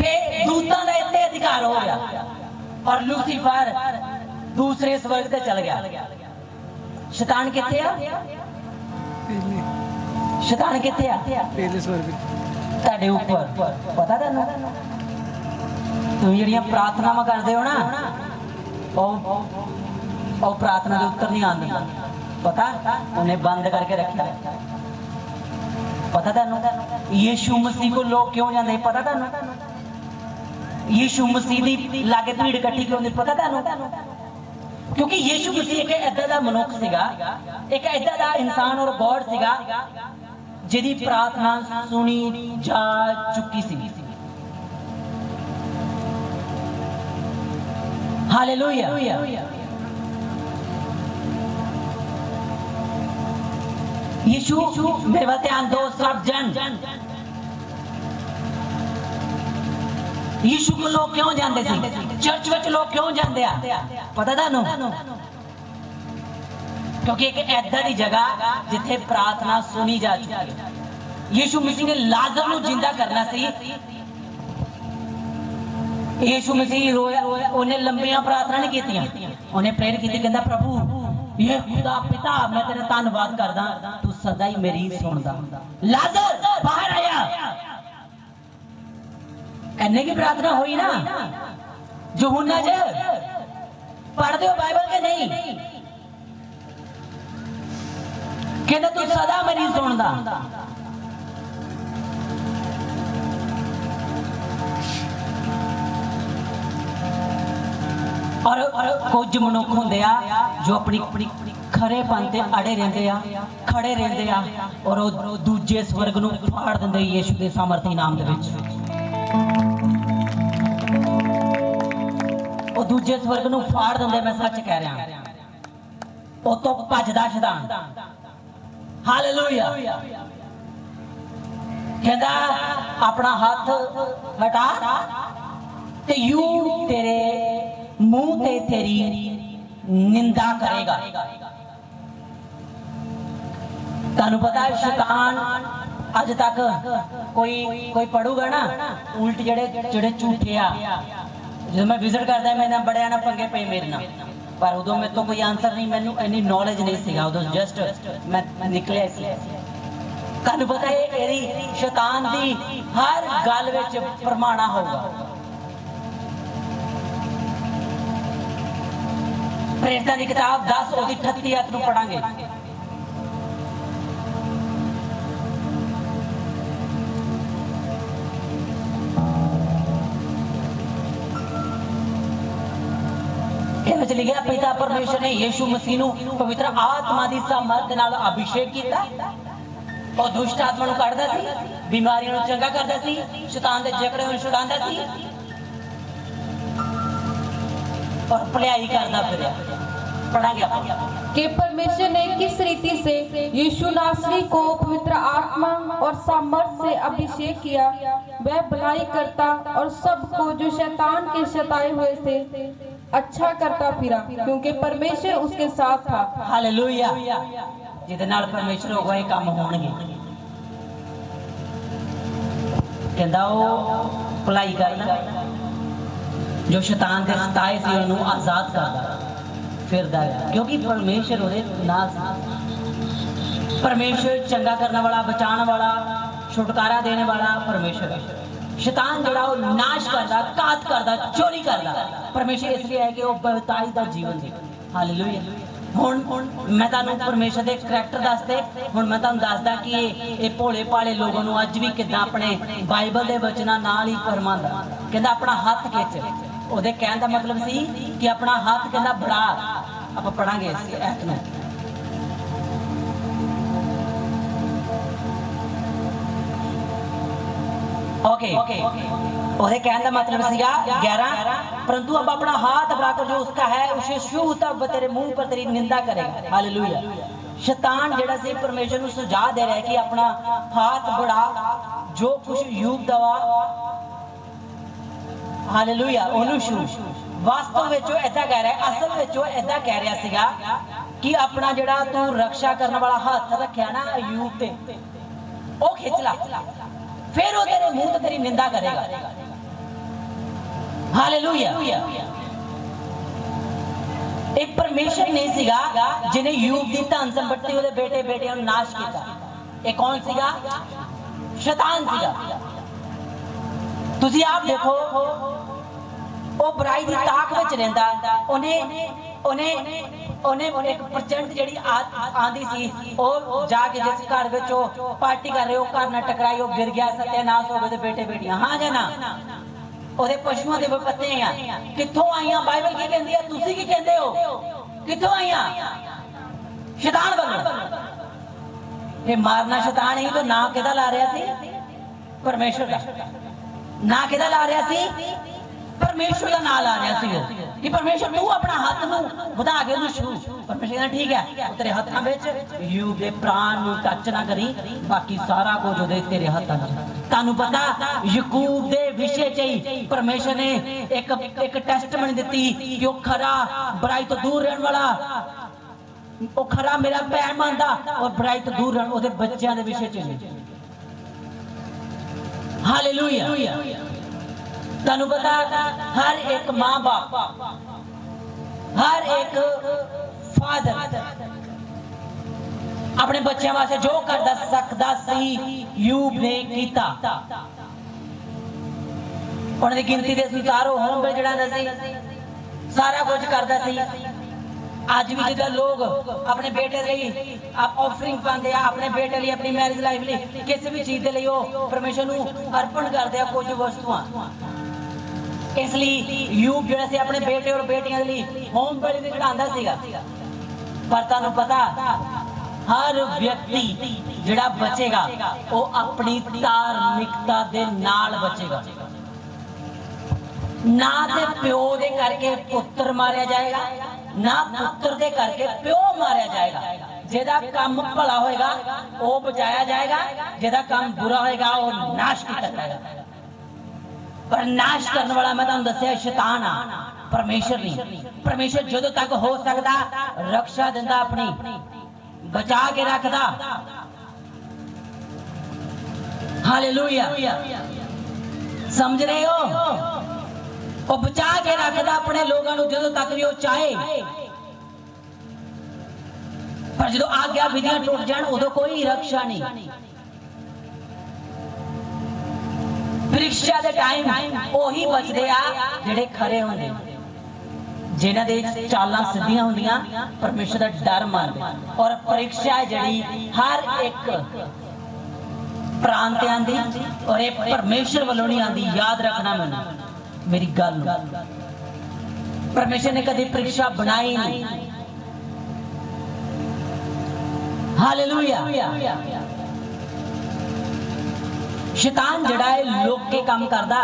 फिर दूतां दा इत्ते अधिकार हो गया और लूसीफर दूसरे स्वर्ग ते चल गया। शैतान किथे आ? शैतान किथे आ? पहले स्वर्ग ਤੁਹਾਡੇ ਉੱਪਰ ਪਤਾ ਤੁਹਾਨੂੰ? ਤੁਸੀਂ ਜਿਹੜੀਆਂ ਪ੍ਰਾਰਥਨਾਵਾਂ ਕਰਦੇ ਹੋ ਨਾ ਉਹ ਪ੍ਰਾਰਥਨਾ ਦੇ ਉੱਤਰ ਨਹੀਂ ਆਉਂਦੇ, ਪਤਾ? ਉਹਨੇ ਬੰਦ ਕਰਕੇ ਰੱਖਿਆ। ਪਤਾ ਤੁਹਾਨੂੰ ਯੀਸ਼ੂ ਮਸੀਹ ਕੋਲ ਲੋਕ ਕਿਉਂ ਜਾਂਦੇ? ਪਤਾ ਤੁਹਾਨੂੰ ਯੀਸ਼ੂ ਮਸੀਹ ਦੀ ਲਾਗੇ ਭੀੜ ਇਕੱਠੀ ਕਿਉਂ ਹੁੰਦੀ? ਪਤਾ ਤੁਹਾਨੂੰ? ਕਿਉਂਕਿ ਯੀਸ਼ੂ ਮਸੀਹ ਇੱਕ ਏਦਾਂ ਦਾ ਮਨੁੱਖ ਸੀਗਾ, ਇੱਕ ਏਦਾਂ ਦਾ ਇਨਸਾਨ ਔਰ ਗॉड ਸੀਗਾ ਜਿਹਦੀ ਪ੍ਰਾਰਥਨਾ ਸੁਣੀ ਜਾ ਚੁੱਕੀ ਸੀ। ਹਾਲੇਲੂਇਆ। यीशु मेरे बात ध्यान दो सब जन, यीशु को लोग क्यों जानते थे? चर्च विच लोग क्यों जानते आ? पता थानू? क्योंकि एक ऐदा दी जगह जिथे प्रार्थना सुनी जा चुकी है। यीशु मसीह ने लाजर नू जिंदा करना सी। यीशु मसीह रोया, उन्हें लंबियां प्रार्थना नहीं कीतियां, उन्हें प्रेयर की, कहंदा प्रभु ये खुदा पिता मैं तेरा धन्यवाद करदा, तू सदा ही मेरी सुनदा। लाजर बाहर आया, इन्ने की प्रार्थना हुई ना। यूहन्ना च पढ़दे हो बाइबल के नहीं? कहंदा तू सदा मेरी सुनदा। और कुछ मनुख होंदे आ जो अपनी खरेपन ते अड़े रहंदे आ, खड़े रहंदे आ और वो दूजे स्वर्ग नू फाड़ दिंदे यीशु दे सामर्थी नाम दे विच। वो दूजे स्वर्ग नू फाड़ दिंदे, मैं सच कह रहा। वो तो भजदा शैतान। हालेलुया। कहंदा अपना हाथ हटा ते यूं तेरे मुंह ते तेरी निंदा करेगा। तानू पता है शैतान अज तक कोई पढ़ूगा ना उल्ट जेड़े झूठे आ, जब मैं विजिट करता मैंने बड़े ना पंगे पे मेरे ना, पर उदों मेरे तो कोई आंसर नहीं, मैनू इन्नी नॉलेज नहीं सीगा उदों, जस्ट मैं निकलिया सी। तानू पता है एदी शैतान दी हर गल विच प्रमाणा होगा। प्रेरितां दी किताब 10 ओदी 38 आयत नूं पढ़ांगे। इहदे विच लिखिआ पिता परमेश्वर ने यीशु मसीह नूं पवित्र आत्मा दी सामर्थ दे नाल अभिषेक कीता। और दुष्ट आत्मा नूं कढदा सी, बीमारियां नूं चंगा करदा सी, शैतान दे जकड़े नूं छुड़ांदा सी और भलाई करदा फिरिया। कि परमेश्वर ने किस रीति से यीशु नासरी को पवित्र आत्मा और सामर्थ से अभिषेक किया, वह भलाई करता और सबको जो शैतान के सताए हुए थे अच्छा करता फिरा, क्योंकि परमेश्वर उसके साथ था। हालेलुया। जिहदे नाल परमेश्वर होगा ये काम होणगे। कहंदा ओ भलाई करदा, जो शैतान दे सताए सी उहनूं आजाद करदा फिरदा है, क्योंकि परमेश्वर उहदे नाल सी। परमेश्वर चंगा करने वाला, बचाने वाला, छुटकारा देने वाला परमेश्वर है। शैतान जिहड़ा वो नाश करदा, घात करदा, चोरी करदा, परमेश्वर इसलिए है कि वो बहुताई दा जीवन दे। हालेलुया। हुण मैं तुहानूं परमेश्वर दे करैक्टर दसदे, हुण मैं तुहानूं दसदा कि ये भोले भाले लोगों नूं अज भी किदां अपने बाइबल दे वचनां नाल ही फरमांदा। कहंदा अपना हत्थ खिच, ਉਹਦੇ ਕਹਿਣ ਦਾ ਮਤਲਬ ਸੀ ਕਿ ਆਪਣਾ ਹੱਥ ਕਹਿੰਦਾ ਬੜਾ। ਆਪਾਂ ਪੜਾਂਗੇ ਇਸ ਐਤ ਨੂੰ। ओके ਉਹਦੇ ਕਹਿਣ ਦਾ मतलब ਸੀਗਾ 11 परंतु अब अपना हाथ बढ़ाकर जो उसका है उसे छू तब तेरे मुंह पर तेरी निंदा करेगा। हालेलुया। शैतान जेड़ा से परमेश्वर ਨੂੰ ਸੁਝਾ ਦੇ ਰਿਹਾ कि अपना हाथ बढ़ा, जो कुछ युग दवा हालेलुया ओनू छू। वास्तव विच वो ऐसा कह रहा है, असल विच वो ऐसा कह रहा सीगा कि अपना जेड़ा तू रक्षा करने वाला हाथ रखिया ना अयूब ते, ओ खिच ला, फिर वो तेरे मुंह ते तेरी निंदा करेगा। हालेलुया। एक परमेश्वर नहीं सीगा जिन्हें यूब दी धन संपत्ति ਉਹਦੇ बेटे बेटियां ਨੂੰ नाश ਕੀਤਾ। ਇਹ कौन ਸੀਗਾ? शैतान ਸੀਗਾ। ਤੁਸੀਂ ਆਪ ਦੇਖੋ ਉਹ ਬੁਰਾਈ ਦੀ ਤਾਕ ਵਿੱਚ ਰਹਿੰਦਾ। ਉਹਨੇ 1% ਜਿਹੜੀ ਆਂਦੀ ਸੀ ਉਹ ਜਾ ਕੇ ਜਿਸ ਘਰ ਵਿੱਚ ਉਹ ਪਾਰਟੀ ਕਰ ਰਹੇ ਉਹ ਘਰ ਨਾਲ ਟਕਰਾਈ, ਉਹ ਗਿਰ ਗਿਆ, ਸਤਿਆਨਾਸ਼ ਹੋ ਗਏ ਤੇ बेटे बेटियां। ਹਾਂ ਜਾਂ ਨਾ? ਉਹਦੇ ਪਸ਼ੂਆਂ ਦੇ ਪੱਤੇ ਆ ਕਿੱਥੋਂ ਆਈਆਂ? ਬਾਈਬਲ ਕੀ ਕਹਿੰਦੀ ਹੈ? ਤੁਸੀਂ ਕੀ ਕਹਿੰਦੇ ਹੋ? ਕਿੱਥੋਂ ਆਈਆਂ? ਸ਼ੈਤਾਨ ਵੱਲੋਂ। ਇਹ ਮਾਰਨਾ ਸ਼ੈਤਾਨ ਹੀ ਤਾਂ ਨਾਂ ਕਿਹਦਾ ਲਾ ਰਿਹਾ ਸੀ? ਪਰਮੇਸ਼ਰ ਦਾ। ਨਾਂ ਕਿਹਦਾ ਲਾ ਰਿਹਾ ਸੀ? ਪਰਮੇਸ਼ਰ ਦਾ ਨਾਂ ਲਾ ਰਿਹਾ ਸੀ ਉਹ ਕਿ ਪਰਮੇਸ਼ਰ ਤੂੰ ਆਪਣਾ ਹੱਥ ਨੂੰ ਵਧਾ ਕੇ ਉਹਨੂੰ ਛੂ। ਪਰਮੇਸ਼ਰ ਕਹਿੰਦਾ ਠੀਕ ਹੈ, ਉਹ ਤੇਰੇ ਹੱਥਾਂ ਵਿੱਚ ਯੂਬ ਦੇ ਪ੍ਰਾਣ ਨੂੰ ਟੱਚ ਨਾ ਕਰੀ, ਬਾਕੀ ਸਾਰਾ ਕੁਝ ਉਹਦੇ ਤੇਰੇ ਹੱਥਾਂ 'ਚ। ਤੁਹਾਨੂੰ ਪਤਾ ਯਾਕੂਬ ਦੇ ਵਿਸ਼ੇ 'ਚ ਹੀ ਪਰਮੇਸ਼ਰ ਨੇ ਇੱਕ ਟੈਸਟਮਨੀ ਦਿੱਤੀ ਕਿ ਉਹ ਖਰਾ ਬੁਰਾਈ ਤੋਂ ਦੂਰ ਰਹਿਣ ਵਾਲਾ, ਉਹ ਖਰਾ ਮੇਰਾ ਭੈਣ ਮੰਨਦਾ ਔਰ ਬੁਰਾਈ ਤੋਂ ਦੂਰ ਰਹਿਣ ਉਹਦੇ ਬੱਚਿਆਂ ਦੇ ਵਿਸ਼ੇ 'ਚ। ਹਾਲੇਲੂਇਆ। ਤੁਹਾਨੂੰ ਪਤਾ ਹਰ ਇੱਕ ਮਾਂ ਬਾਪ, ਹਰ ਇੱਕ ਫਾਦਰ ਆਪਣੇ ਬੱਚਿਆਂ ਵਾਸਤੇ ਜੋ ਕਰਦਾ ਸਕਦਾ ਸੀ ਯੂਬ ਨੇ ਕੀਤਾ। ਉਹਨਾਂ ਦੀ ਗਿਣਤੀ ਦੇ ਅਨੁਸਾਰ ਉਹ ਹੋਮ ਜਿਹੜਾ ਹੁੰਦਾ ਸੀ ਸਾਰਾ ਕੁਝ ਕਰਦਾ ਸੀ। ਅੱਜ ਵੀ ਜਿੱਦਾਂ ਲੋਕ ਆਪਣੇ ਬੇਟੇ ਲਈ ਆਫਰਿੰਗ ਪਾਉਂਦੇ ਆ, ਆਪਣੇ ਬੇਟੇ ਲਈ, ਆਪਣੀ ਮੈਰਿਜ ਲਾਈਫ ਲਈ, ਕਿਸੇ ਵੀ ਚੀਜ਼ ਦੇ ਲਈ ਉਹ ਪਰਮੇਸ਼ਰ ਨੂੰ ਅਰਪਣ ਕਰਦੇ ਆ ਕੁਝ ਵਸਤੂਆਂ। ਇਸ ਲਈ ਯੂਬ ਜਿਹੜਾ ਸੀ ਆਪਣੇ ਬੇਟੇ ਔਰ ਬੇਟੀਆਂ ਦੇ ਲਈ ਹੋਮ ਬਲੀ ਵੀ ਚੜਾਉਂਦਾ ਸੀਗਾ। ਪਰ ਤੁਹਾਨੂੰ ਪਤਾ ਹਰ ਵਿਅਕਤੀ ਜਿਹੜਾ ਬਚੇਗਾ ਉਹ ਆਪਣੀ ਧਾਰਮਿਕਤਾ ਦੇ ਨਾਲ ਬਚੇਗਾ। ਨਾ ਤੇ ਪਿਓ ਦੇ ਕਰਕੇ ਪੁੱਤਰ ਮਾਰਿਆ ਜਾਏਗਾ, ਨਾ ਪੁੱਤਰ ਦੇ ਕਰਕੇ ਪਿਓ ਮਾਰਿਆ ਜਾਏਗਾ। ਜਿਹਦਾ ਕੰਮ ਭਲਾ ਹੋਏਗਾ ਉਹ ਬਚਾਇਆ ਜਾਏਗਾ, ਜਿਹਦਾ ਕੰਮ ਬੁਰਾ ਹੋਏਗਾ ਉਹ ਨਾਸ਼ ਕੀਤਾ ਜਾਏਗਾ। पर नाश करने वाला मैं तुहानू दस्सिया शैतान आ, परमेश्वर नहीं। परमेश्वर जदों तक हो सकता रक्षा दिंदा, अपनी बचा के रखदा। हालेलुया। समझ रहे हो? वो बचा के रखदा अपने लोगों को जदों तक भी वो चाहे। पर जो आज्ञा विधियां टूट जान उदों कोई रक्षा नहीं। परीक्षा दे टाइम ओही बचदे आ जेड़े खरे होंदे, जिन्हां दे चालां सिद्धियां होंदियां, परमेश्वर दा डर मनदे। और परीक्षा जिहड़ी हर एक प्रांत आंदी और ये परमेश्वर वालों नहीं आंदी। याद रखना मैनूं मेरी गल, परमेश्वर ने कभी परीक्षा बनाई नहीं। हालेलुया। शैतान जड़ा है लोग के काम करदा।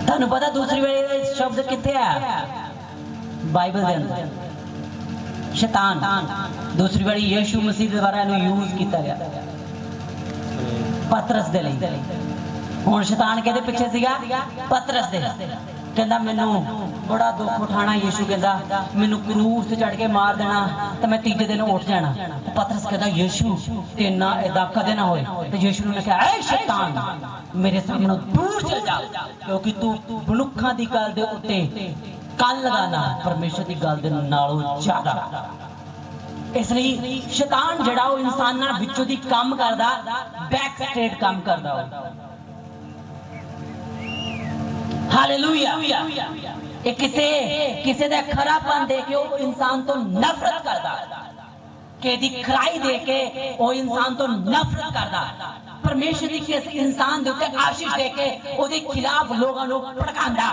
तानू पता दूसरी वाले शब्द किथे है बाइबल दे अंदर? शैतान दूसरी वाली यीशु मसीह के द्वारा इन्हू यूज किया गया पतरस दे लई। हुण शैतान कहदे पिछे सीगा पतरस दे, कहंदा मैनू बड़ा दुख उठाना। यीशु कहंदा मैनू क्रूस ते चढ़ के मार देना तो मैं तीजे दिन उठ जाना। पतरस कहंदा यीशु तेना ऐदा कदे ना होए। ते यीशु ने कहा ऐ शैतान मेरे सामने दूर चल जा, क्योंकि तू मनुखां दी गल दे उत्ते कल लगाना परमेश्वर दी गल दे नालों ज्यादा। इसलिए शैतान जड़ा वो इंसानां विचों दी काम करदा, बैक स्टेट काम करदा। हालेलुया। एक किसे दे खरापन देख के वो इंसान तो नफरत करदा, के दी खराई देख के वो इंसान तो नफरत करदा। परमेश्वर दी किस इंसान दे उत्ते आशीष देख के ओदे खिलाफ लोगां नूं भड़कांदा।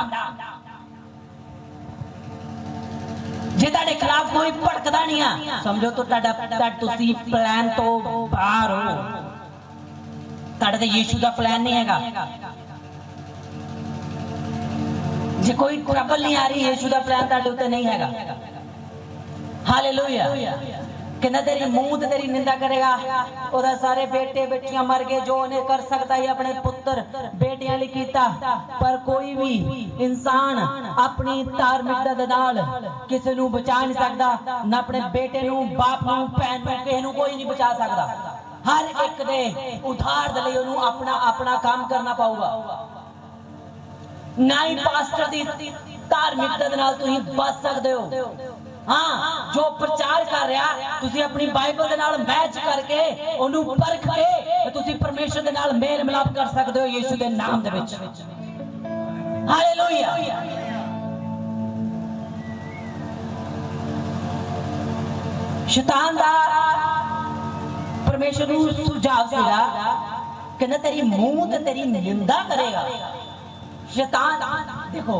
जे तुहाडे खिलाफ कोई भड़कदा नहीं आ, समझो तो तुसीं प्लान तो बाहर हो। तुहाडे ते यीशु दा प्लान नहीं हैगा। जे कोई ट्रबल नहीं आ रही, यीशु दा प्लान तुहाडे उत्ते नहीं हैगा। हालेलुया। कहना तेरी मुंह ते तेरी निंदा करेगा, ओदा सारे बेटे बेटियां मर गए, जो उन्हें कर सकता है अपने पुत्र बेटियां लिए कीता। पर कोई भी इंसान अपनी धार्मिकता दे नाल किसी नूं बचा नहीं सकदा, ना अपने बेटे नूं, बाप नूं, भैन नूं, किसी नूं कोई नहीं बचा सकदा। हर एक दे उधार दे लई उहनूं अपना अपना काम करना पाऊगा। ना ही पास्टर दी धार्मिकता दे नाल तुसीं बच सकदे हो। हाँ, जो प्रचार कर रहा तुसीं अपनी बाइबल दे नाल मैच करके उहनूं परख के तुसीं परमेश्वर दे नाल मेल मिलाप कर सकदे हो यीशु दे नाम दे विच। हालेलुया। शैतान दा परमेश्वर नूं सुझाव सीगा, कहंदा तेरी मुंह ते तेरी निंदा करेगा। शैतान देखो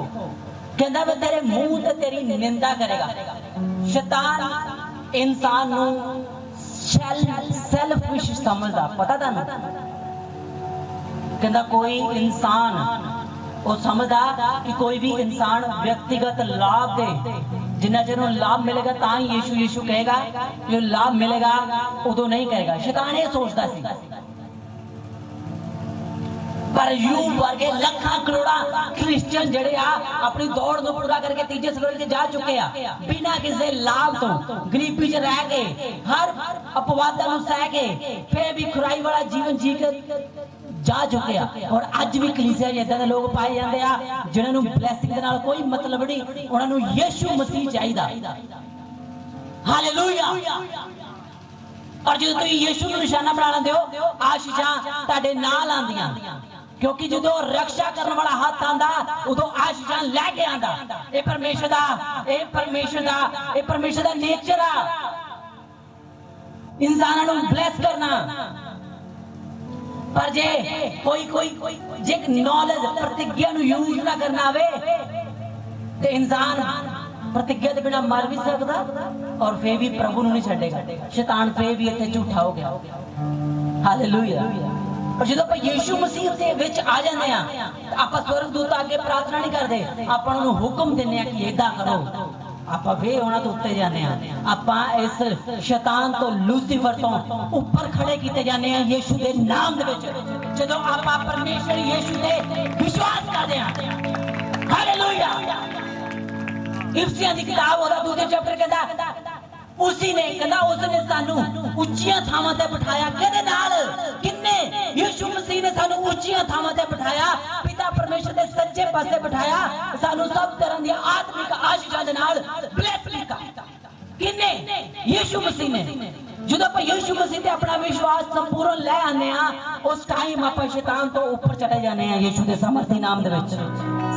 कहंदा मैं तेरे मुंह ते तेरी निंदा करेगा। शैतान इंसान नूं सेल्फिश समझदा, पता तुहानूं? कहंदा कोई इंसान वो समझदा कि कोई भी इंसान व्यक्तिगत लाभ दे, जिन्ना चਿਰ लाभ मिलेगा ता ही यीशु यीशु कहेगा, जो लाभ मिलेगा उदों नहीं कहेगा। शैतान ये सोचता सी, पर यूं वर्गे लखां करोड़ा क्रिश्चियन जड़े आ अपनी दौड़ को पूरा करके तीजे स्वर्ग च जा चुके आ बिना किसी लाभ तो, गरीबी च रह के, हर अपवादां नूं सह के, फिर भी खुराई वाला जीवन जी के जा चुके हैं। और अज भी कलीसिया इदां दे लोग पाए जाते हैं जिन्हां नूं ब्लैसिंग दे नाल कोई मतलब नहीं, उन्हां नूं यीशु मसीह चाहिदा। हालेलुया। और जो तुसीं यीशु नूं निशाना बना लैंदे हो आशीषां तुहाडे नाल आंदियां, क्योंकि जो रक्षा करने वाला हाथ आंदा उदों आशीषां लैके आंदा। ये परमेश्वर दा, ये परमेश्वर दा, ये परमेश्वर दा नेचर आ इंसानां नूं ब्लैस करना। पर जे कोई जे नॉलेज प्रतिज्ञा नूं यूज ना करना आवे ते इंसान प्रतिज्ञा के बिना मर भी सकदा और फिर भी प्रभु नूं नहीं छड्डेगा। शैतान फिर भी इत्थे झूठा हो गया। हालेलुया। और जो आप यीशु मसीह दे विच आ जांदे आ आप स्वर्गदूत अगे प्रार्थना नहीं करते, आप उन्हें हुक्म देने आ कि इदां करो, आप वे उन्हां तो उत्ते जाने आ। आप इस शैतान तो लूसीफर तो ऊपर खड़े किए जाने हैं यीशु दे नाम दे विच। जदों आप परमेश्वर यीशु ते विश्वास करदे आ। हालेलुया। इफसियां दी किताब ओदा दूसरे चैप्टर कहंदा उसी ने कहंदा उसने सानू उच्चियां थावां ते बिठाया। किहदे नाल? किन्ने? यीशु मसीह ने सानू उच्चियां थावां ते बिठाया, पिता परमेश्वर दे सच्चे पासे बिठाया, सानू सब तरह दी आत्मिक आशीषां दे नाल ब्लेस कीता। किन्ने? यीशु मसीह ने। जदों आप यीशु मसीह ते अपना विश्वास संपूर्ण ले आने आ उस टाइम आप शैतान तो ऊपर चढ़े जाने आ यीशु दे सामर्थी नाम दे विच।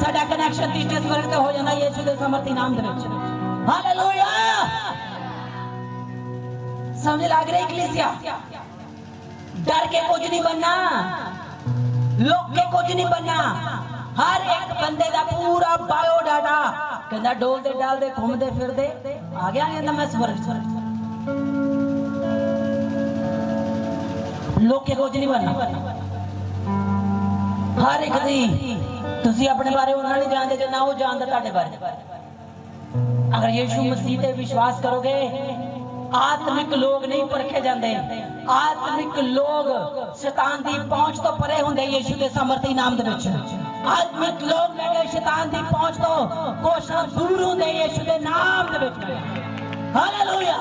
साडा कनेक्शन तीजे स्वर्ग ते हो जाना यीशु दे सामर्थी नाम दे विच। हालेलुया। समझ लग रही कलीसिया? डर के कुछ नहीं बनना, लोग के कुछ नहीं बनना। हर एक बंदे का पूरा बायोडाटा कहना डोलते डालते घूमते फिरते आ गया कहना मैं स्वर्ग। लोग के कुछ नहीं बनना। हर एक दी तुसी अपने बारे उन्हें नहीं जानते जो ना वो जानता तुहाडे बारे। अगर यीशु मसीह पे विश्वास करोगे आत्मिक लोग नहीं परखे जाते। आत्मिक लोग शैतान दी पहुंच तो परे होंदे यीशु दे सामर्थी नाम दे विच। आत्मिक लोग मैं शैतान दी पहुंच तो कोशां दूर होंदे यीशु दे नाम दे विच। हालेलुया।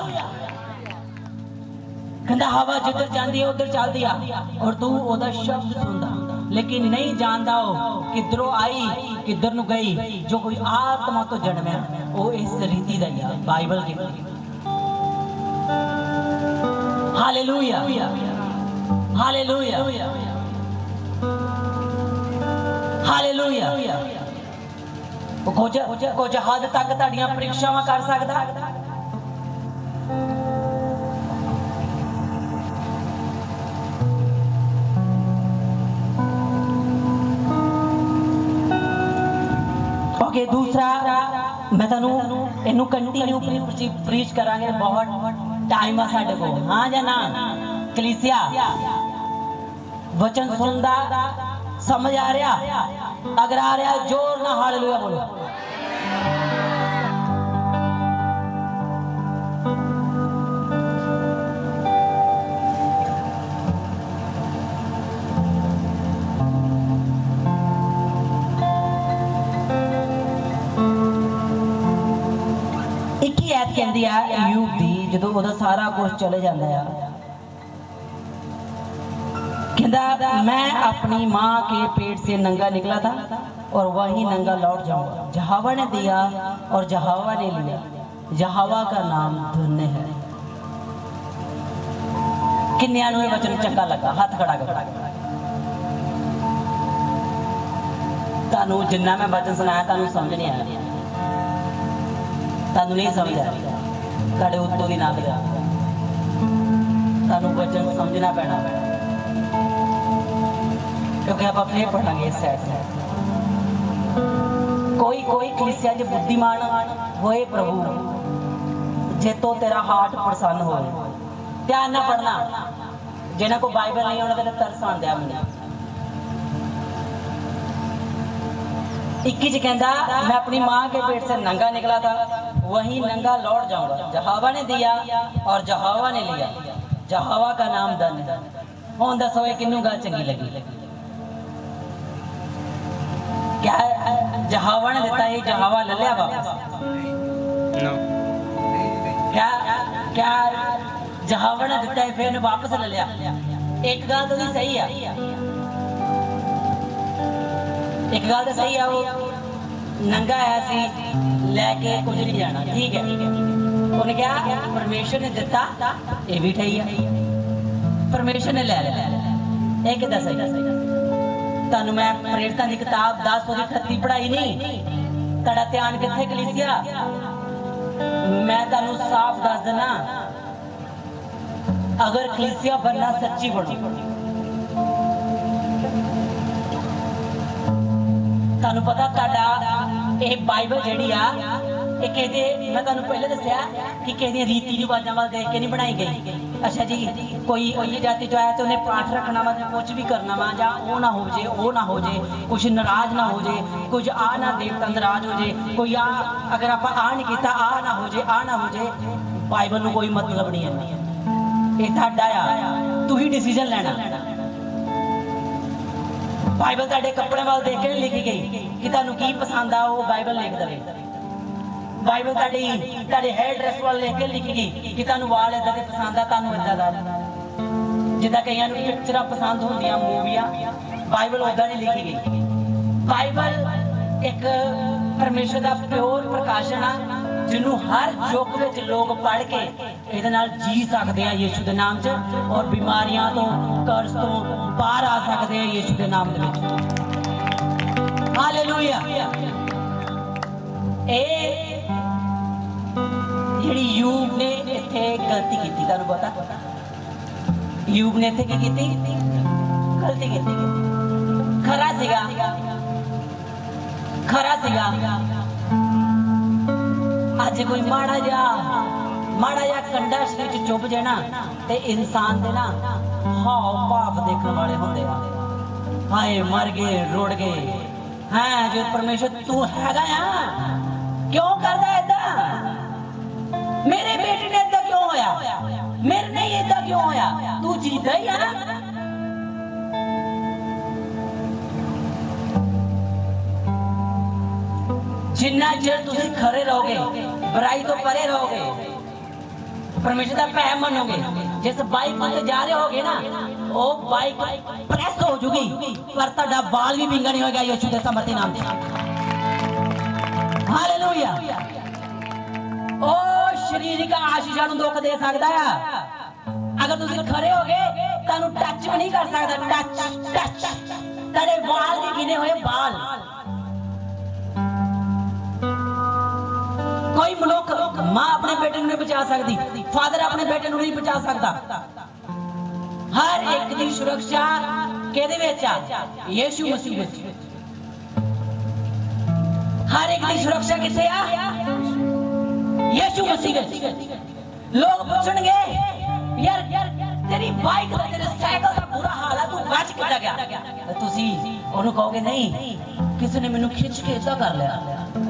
कहंदा हवा जिधर जाती है उधर चलदी आ और तू ओदा शब्द सुनदा लेकिन नहीं जानदा हो किधरों आई किधर नु गई। जो कोई आत्मा तो जन्मया वो इस रीति दा ही बाइबल की। हालेलुया। हालेलुया। हालेलुया। कुछ हद तक तुहाडियां परीक्षावां कर सकदा। ओके, दूसरा मैं तुहानू इनू कंटिन्यू प्रीच करांगे। बहुत टाइम है साडे को। हाँ या ना? कलीसिया वचन सुनदा समझ आ रहा? अगर आ रहा जोर ना हालेलुया बोलो। एक ही ऐत कहती है यूब दी जो सारा कुछ चले जाता है कहता मैं अपनी माँ के पेट से नंगा निकला था और वहीं नंगा लौट जाऊंगा। जहावा ने दिया और जहावा ने लिया, जहावा का नाम धन्य है। किन्नियां नूं ये वचन चंगा लगा? हाथ खड़ा कर। तानू जिन्ना मैं वचन सुनाया तानू समझ नहीं आया, तानू नहीं समझ आ रही, तुहाडे उत्तों दी नाल लगा, तानू वचन समझना पैना, क्योंकि आप फिर पढ़ांगे इस साइड से। कोई कोई कलीसिया च बुद्धिमान होए प्रभु जे तो तेरा हार्ट प्रसन्न हो। ध्यान ना पढ़ना, जिन्हें को बाइबल नहीं उन्होंने तरस आन दिया। मैंने 21 कहता मैं अपनी माँ के पेट से नंगा निकला था, वहीं नंगा लौट जाऊंगा। जहावा ने दिया और जहावा ने लिया, जहावा का नाम धन है। हुण दसो ये किन्नू गल चंगी लगी? क्या जहावा ने दिता ही जहावा ले लिया वापस? क्या क्या जहावा ने दिता है फिर वापस ले लिया? एक गल तो नहीं सही है, एक गल तो सही है, वो नंगा है सी लैके कुछ नहीं जाना, ठीक है। उन्हें क्या परमेश्वर ने दिता, ये भी ठीक है, परमेश्वर ने ले लिया, ये कितना सही? तानू मैं प्रेरितां दी किताब 10:38 पढ़ाई नहीं, तेरा ध्यान कित्थे कलीसिया? मैं तानू साफ दस देना, अगर कलीसिया बनना सच्ची बनो, तानू पता ताड़ा ये बाइबल जेड़ी आ ये कहते, मैं तानू पहले दस्या कि कहते रीति रिवाजां वाल देख के नहीं बनाई गई। अच्छा जी, कोई अन्य जाति जो आया तो उन्हें पाठ रखना वा, कुछ भी करना वा, जा वो ना हो जे, वो ना हो जे, कुछ नाराज ना हो जे, कुछ आ ना देवता नाराज हो जे, कोई आ अगर आप आ नहीं किया आ ना हो जे, आ ना हो जे। बाइबल में कोई मतलब नहीं है, ये ताड़ा आ, तू ही डिसीजन लेना। बाइबल ताड़े कपड़े वाल देख के लिखी गई कि तानू की पसंद आ, वो बाइबल लिख दे। बाइबल ताड़े हेयर ड्रेस वाल लिख के लिखी गई कि तानू वाल इदा दे पसंद आ, तानू इदा दा। जिदा कईयां नूं पिक्चरां पसंद होंदियां मूवियां, बाइबल उदा नहीं लिखी गई। बाइबल एक परमेश्वर दा प्योर प्रकाशन आ, जिन्हों हर युग विच लोग पढ़ के इहदे नाल जी सकते हैं यीशु दे नाम च, और बीमारियां तो कर्ज तो बाहर आ सकते हैं यीशु दे नाम दे विच। हालेलुया। ए जिहड़ी यूब ने इत्थे गलती की, तुहानूं पता यूब ने इत्थे की कीती? गलती की। खरा सीगा अज कोई माड़ा जा कंडा शरीर च चुभ जाए ना, ते इंसान दे ना हाव भाव देखने वाले होंदे आ, हाय मर गए रुड़ गए हैं। जो परमेश्वर तू हैगा आ, क्यों करदा ऐदा? मेरे बेटे ने ऐदा क्यों होया? मेरे नहीं ऐदा क्यों होया? तू जीता ही है ना। जिन्ना चिर तुसीं खरे रहोगे, बुराई तो परे रहोगे, परमेश्वर का भय मनोगे, जिस बाइक पर जा रहे होगे ना, वो बाइक प्रेस हो जाएगी, पर तुहाडा बाल भी विंगा नहीं होगा यीशु के सामर्थी नाम से। हालेलुया। ओ शरीर का आशीषां नूं दुख दे सकदा है, अगर तुसीं खरे होगे तानूं टच भी नहीं कर सकदा। टच तेरे बाल भी गिने हुए बाल। कोई मनुख मां अपने बेटे नहीं बचा सकती, फादर अपने बेटे नहीं बचा सकता। हर एक की सुरक्षा केदे विच आ? यीशु मसीह विच। हर एक की सुरक्षा किथे आ? यीशु मसीह विच। लोग पूछणगे यार तेरी बाइक दा तेरे साइकिल दा बुरा हाल है, तू बच किदा गया? तुसी ओनू कहोगे नहीं, किसी ने मैनू खिंच के इदा कर लिया,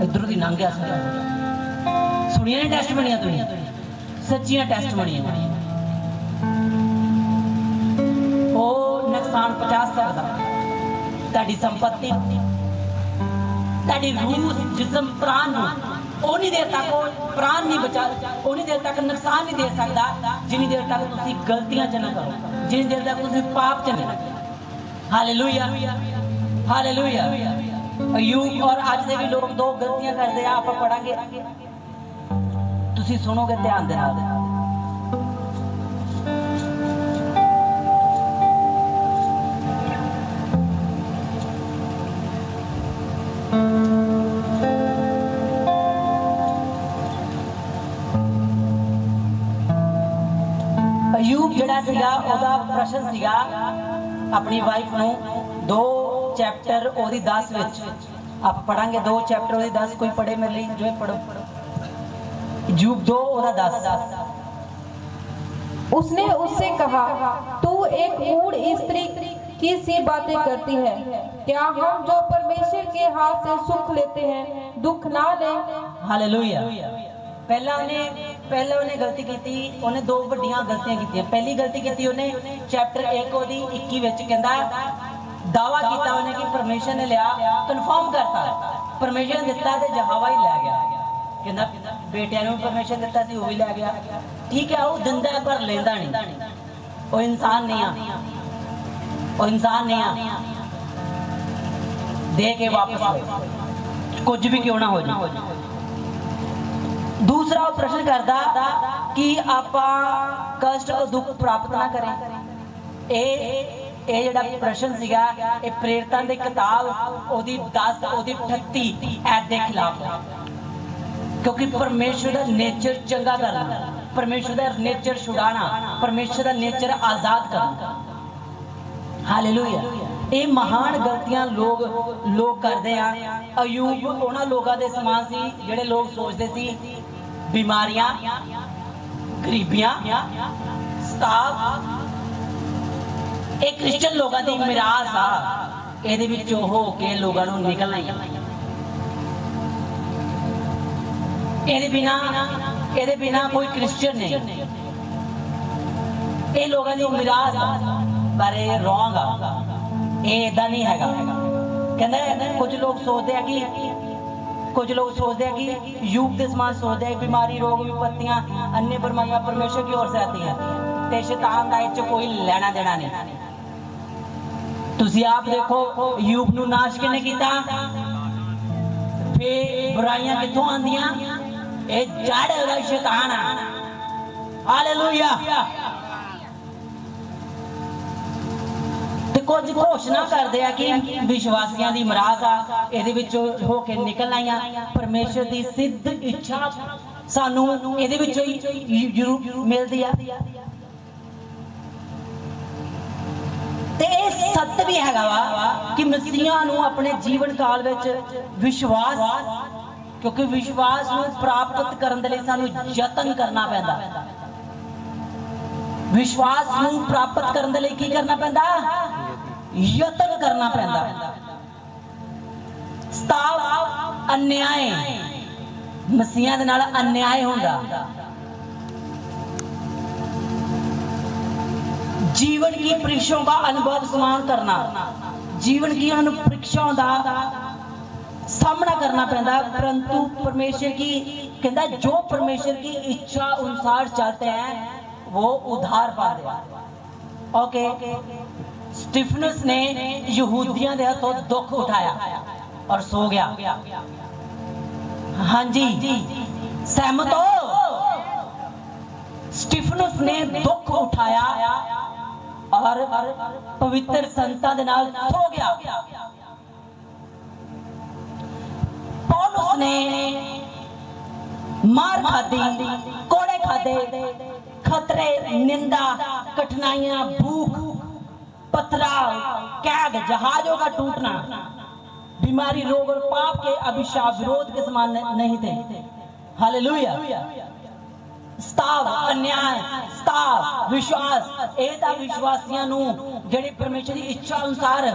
इधरों दी लंघ गया सी। सुनिए ने टेस्ट बनिया, सच्चियां टेस्ट बनिया। ओ नुकसान पहुंचा सकता ताड़ी संपत्ति, ताड़ी रूह जिस्म प्राण उन्नी देर तक प्राण नहीं बचा, उन्नी देर तक नुकसान नहीं दे सकता जिन्नी देर तक तुसी गलतियां च ना करो, जिन्नी देर तक तुसी पाप च नहीं। Hallelujah hallelujah. अयूब और आज दे भी लोग दो गलतियां करते हैं, आप पढ़ांगे, तुसी सुनोगे ध्यान दे नाल। अयूब जिहड़ा सीगा ओहदा प्रश्न सीगा अपनी वाइफ नूं 2 चैप्टर ओहदी 10 विच आप पढ़ांगे, 2 चैप्टर ओहदी 10, कोई पढ़े मेरे लिए, जो पढ़ो अयूब 2 ओहदा 10। उसने उससे कहा, तू एक मूढ़ स्त्री की सी बातें करती है। क्या हम जो परमेश्वर के हाथ से सुख लेते हैं दुख ना ले? हालेलुया। पहला उन्हें गलती की, उन्हें 2 वड्डियां गलतियां की। पहली गलती की उन्हें चैप्टर 1 ओदी 21 विच कहंदा दावा किया उन्हें कि परमेश्वर ने लिया, कन्फर्म करता परमेश्वर ने दिता ते जहावा ही लै गया, कहंदा बेटियां नूं परमेश्वर दिता सी वो भी लै गया। ठीक है, वो दिंदा है पर लेंदा नहीं, वो इंसान नहीं आ, वो इंसान नहीं आ दे के वापस कुछ भी क्यों ना हो जाए। दूसरा प्रश्न करता कि आपां कष्ट और दुख प्राप्त ना करें। ये जिहड़ा प्रश्न सीगा ये प्रेरितां दी किताब ओदी 10 ओदी 38 ऐत दे खिलाफ है, क्योंकि परमेश्वर दा नेचर चंगा करना, परमेश्वर दा नेचर छुड़ाना, परमेश्वर दा नेचर आजाद करना। हालेलुया। ये महान गलतियां लोग करते हैं। अयूब उन्हां लोगों के समान सी जिहड़े लोग सोचते सी बीमारियां, गरीबियां, सताव एक क्रिश्चियन लोगों की मिरास आ, इहदे विचों हो के लोगों नूं निकलना ही। इहदे बिना कोई क्रिश्चियन नहीं। ये लोगों की मिरास बारे रॉन्ग आ, ये इदां नहीं हैगा। कहंदे कुछ लोग सोचते हैं कि युग के समान सोचते हैं बीमारी, रोग, विपत्तियां, अन्य बीमारियां परमेश्वर की ओर से आती हैं ते शैतान दा इच कोई लेना देना नहीं। तुसी आप देखो युग नूं नाश किने कीता, फिर बुराइयां कित्थों आंदियां? ये जड़ ओहदा शैतान आ। हालेलुया। कुछ घोषणा करते हैं कि विश्वासियों की मराज आ, इहदे विच होके निकलना ही। परमेश्वर की सिद्ध इच्छा सानू इहदे विचों ही जरूर मिलती है। ते सत्य भी हैगा वा कि मसीहां नू अपने जीवन काल विच विश्वास, क्योंकि विश्वास नू प्राप्त करन दे लई सानू यतन करना पैंदा। विश्वास नू प्राप्त करन दे लई की करना पैंदा? यतन करना पैंदा। सताव अन्याय, मसीहां दे नाल अन्याय हुंदा। जीवन की परीक्षाओं का अनुभव समान करना, जीवन की परीक्षाओं का सामना करना पैंदा। परंतु परमेश्वर की कहता जो परमेश्वर की इच्छा अनुसार चलते हैं वो उद्धार पाते हैं। ओके, स्टीफनस ने यहूदियों के हाथों दुख उठाया और सो गया। हाँ जी, सहमत हो? स्टीफनस ने दुख उठाया और पवित्र संतां दे नाल सो गया। पौलुस ने मार खादी, कोड़े खादे, खतरे, निंदा, कठिनाइयां, भूख, पथराव, कैद, जहाजों का टूटना, बीमारी, रोग और पाप के अभिशाप विरोध के समान नहीं थे। हालेलुया। सताव, अन्याय, सताव, विश्वास, एदा विश्वासियां नू जेड़े परमेश्वर की इच्छा अनुसार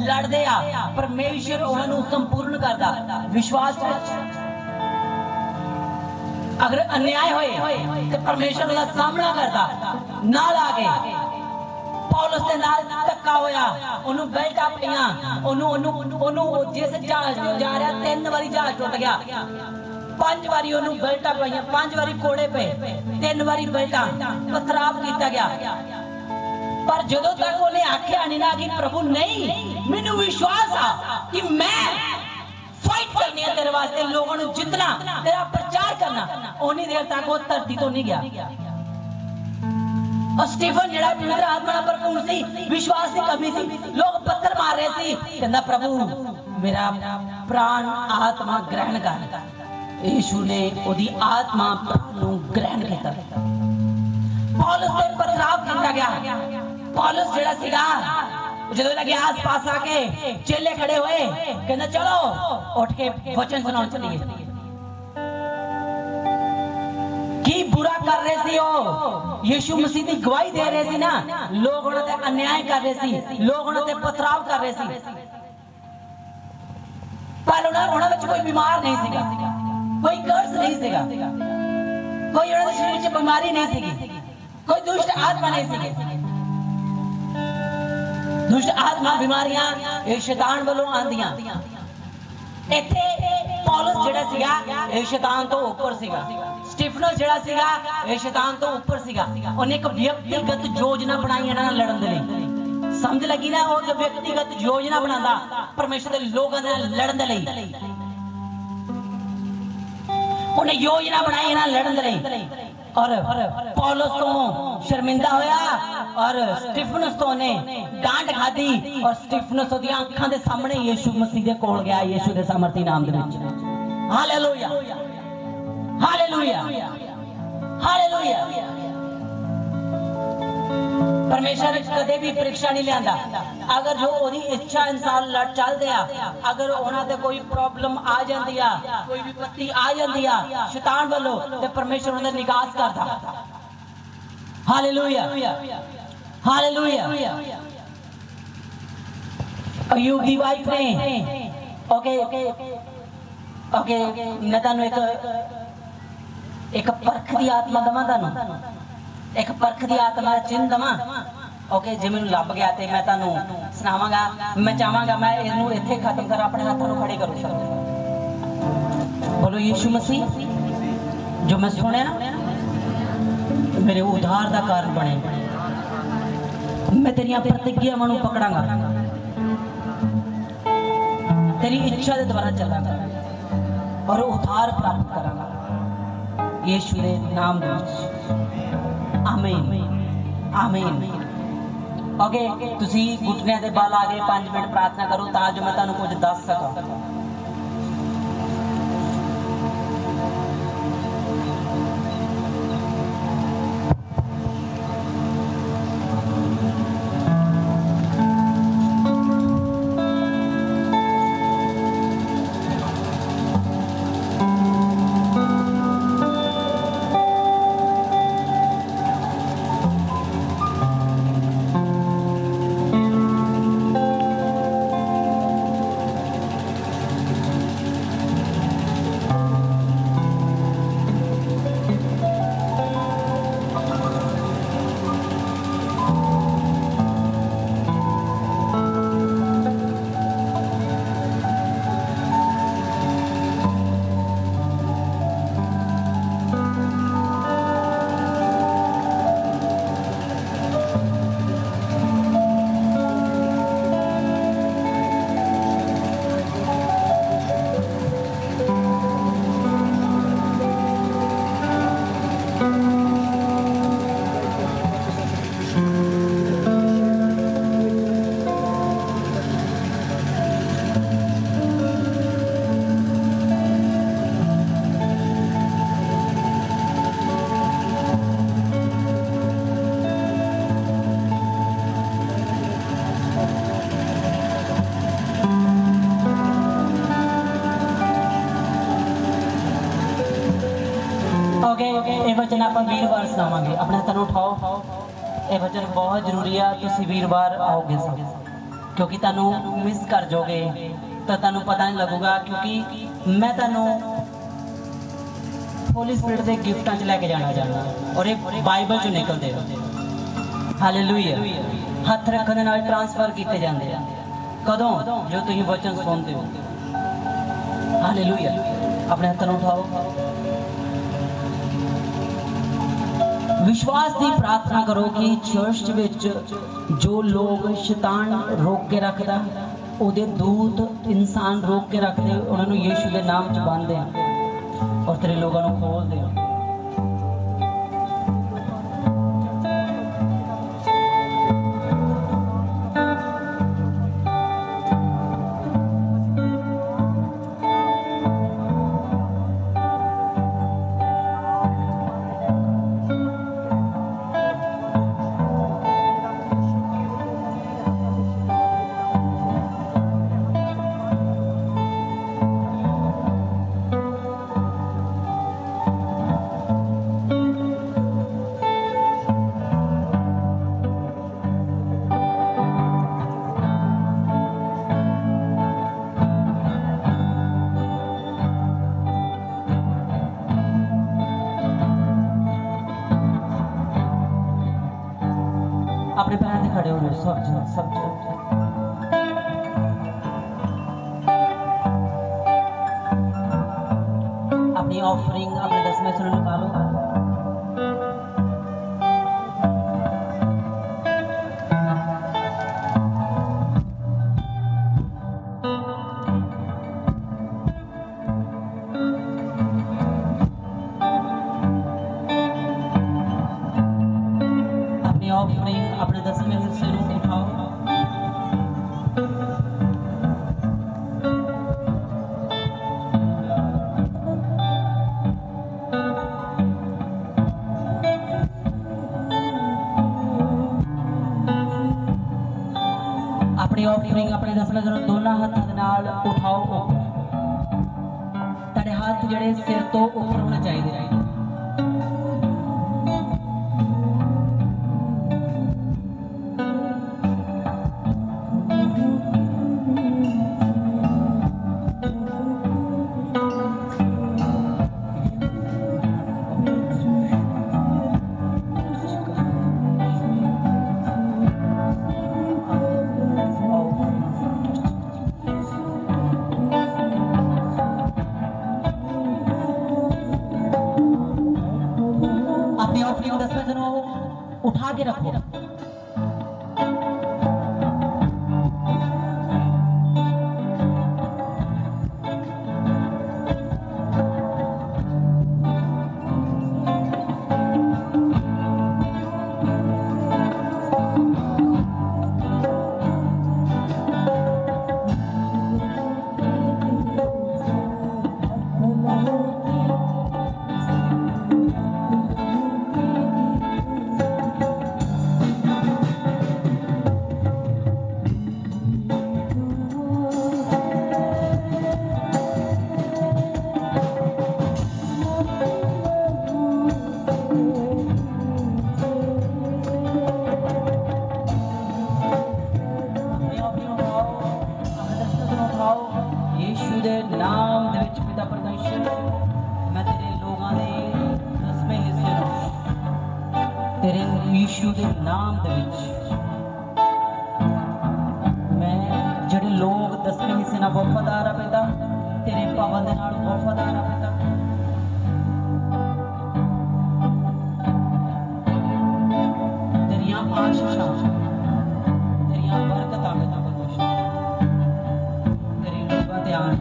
लड़दे आ, परमेश्वर उन्हां नू संपूर्ण करदा। विश्वास अगर अन्याय होए तो परमेश्वर उसका सामना करदा, नाल आके पौलुस दे नाल धक्का होया, ओनू बेल्टां पईयां, ओनू जिस जहाज जा रहा 3 बारी जहाज टुट गया, 5 बारी ओनू बेल्टां पाईयां, 5 बारी कोड़े पे, 3 बारी बेल्टां, पथराव किया गया। पर जदों तक उन्हें आख्या नहीं ना कि प्रभु नहीं, मैनू विश्वास आ कि मैं फाइट करनी है तेरे वास्ते, लोगों को जितना, तेरा प्रचार करना, उन्हीं देर तक वो धरती तो नहीं गया। और स्टीफन जेड़ा पवित्र आत्मा नाल भरपूर सी, विश्वास की कमी सी, लोग पत्थर मार रहे सी, कहंदा प्रभु मेरा प्राण आत्मा ग्रहण कर। यीशु ने ओदी आत्मा नूं ग्रहण किया। पौलुस ते पथराव किया गया। पौलुस जेड़ा सीगा जदों लगे आस पास आके चेले खड़े हुए, कहंदा चलो उठ के वचन सुनाउण चलिए। की बुरा कर रहे सी ओ, यीशु मसीह की गवाही दे रहे सी ना, लोग उन्हां ते अन्याय कर रहे सी, लोग उन्हां ते पथराव कर रहे सी, पर उन्हां विच कोई बीमार नहीं सीगा, कोई कर्ज नहीं सीगा, कोई उन्हां दे शरीर च बीमारी नहीं सीगी, कोई दुष्ट आत्मा नहीं सीगी। दुष्ट आत्मा बीमारियां ये शैतान वालों आंदियां। इत्थे पौलुस जेड़ा सीगा ये शैतान तो ऊपर सीगा, स्टीफनस जेड़ा सीगा ये शैतान तो ऊपर सीगा। उन्हें एक व्यक्तिगत योजना बनाई इन्हां नाल लड़न दे लई। समझ लगी ना, वो जो व्यक्तिगत योजना बनांदा परमेश्वर दे लोकां दे नाल लड़न दे लई, उन्हें योजना बनाई इन्हां लड़न दे लई। और पौलुस तो शर्मिंदा होया और स्टीफनस तो ने डांट खादी, और स्टीफनस दी आंखां दे सामने यीशु मसीह दे कोल गया, यीशु दे सामर्थी नाम दे विच। Hallelujah, hallelujah, hallelujah. परमेश्वर कदे भी परीक्षा नहीं लियांदा। अगर जो ओदी इच्छा इंसान लड़ चलदे आ, अगर उन्हां ते कोई प्रॉब्लम आ जांदी आ, कोई विपत्ति आ जांदी आ शैतान वालों, ते परमेश्वर उन्हें निकास करदा। Hallelujah, hallelujah. अय्यूब दी वाइफ ने ओके मैं तानू एक परख दी आत्मा दवां, तानू एक परख दी आत्मा दा चिन्ह दवां। ओके जे मैनूं लभ गया ते मैं तानू सुणावांगा। मैं चाहांगा मैं इहनूं इत्थे खत्म कर, अपने हाथां नूं खड़े करो सब। बोलो यीशु मसीह, जो मैं सुनिया ना मेरे उद्धार का कारण बने। मैं तेरिया प्रतिज्ञावां नूं पकड़ांगा, तेरी इच्छा के द्वारा चलांगा और उद्धार प्राप्त करांगा यीशु के नाम दे विच। आमीन, आमीन। ओके तुसी घुटनियां दे बल आगे 5 मिनट प्रार्थना करो तां जो मैं तुहानूं कुछ दस सकां। वचन आप वीरवार सुनावांगे। अपने हाथों उठाओ, ये वचन बहुत जरूरी है। तुम वीरवार आओगे सब, क्योंकि तुम मिस कर जाओगे तो तुम पता नहीं लगेगा, क्योंकि मैं तुम होली स्पिरिट के गिफ्टां च लैके जाना चाहता और एक बाइबल चो निकलते। हालेलुया। हथ रखने नाल ट्रांसफर किए जाते हैं। कदों जो तुम वचन सुनते हो। हालेलुया। अपने हाथों उठाओ। विश्वास की प्रार्थना करो कि चर्च विच जो लोग शैतान रोक के रखदा ਉਹਦੇ दूत इंसान रोक के रखते उन्होंने यीशु के नाम च बंद हैं और तेरे लोगों को खोल दे। अपने पैर से खड़े हो रहे सब अपनी ऑफरिंग अपने 10 में से निकालो। ऑफरिंग अपने 10 में हिस्से उठाओ। अपनी ऑफरिंग अपने 10 में दोनों हाथ नाल उठाओ। तेरे हाथ जड़े सिर तो ऊपर होने चाहिए। अपनी ऑफरिंग 10 में उठा के रखो। यीशु दे नाम दे विच पिता परमेश्वर मैं तेरे लोगों दे 10वें हिस्से नूं तेरे यीशु दे नाम दे विच मैं जिहड़े लोग 10वें हिस्से नाल वफादार आ पिता तेरे भवन दे नाल वफादार आ पिता तेरियां आशीषां तेरियां बरकतां पिता परमेश्वर तेरे लोगों ते आन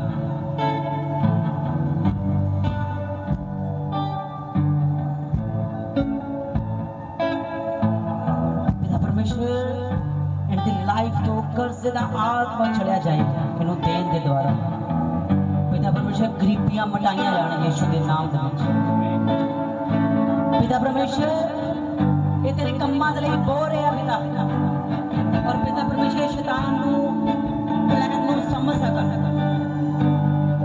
एंड दी लाइफ तो कर्जे दा आत्मा छड़िया जाए मैनू देन दे द्वारा पिता परमेश्वर गरीबियां मटाइयां जान यीशु दे नाम दे विच पिता परमेश्वर ये तेरे कम्मां दे लई बोल रहा पिता और पिता परमेश्वर शैतान नू प्लान नू समझ सकन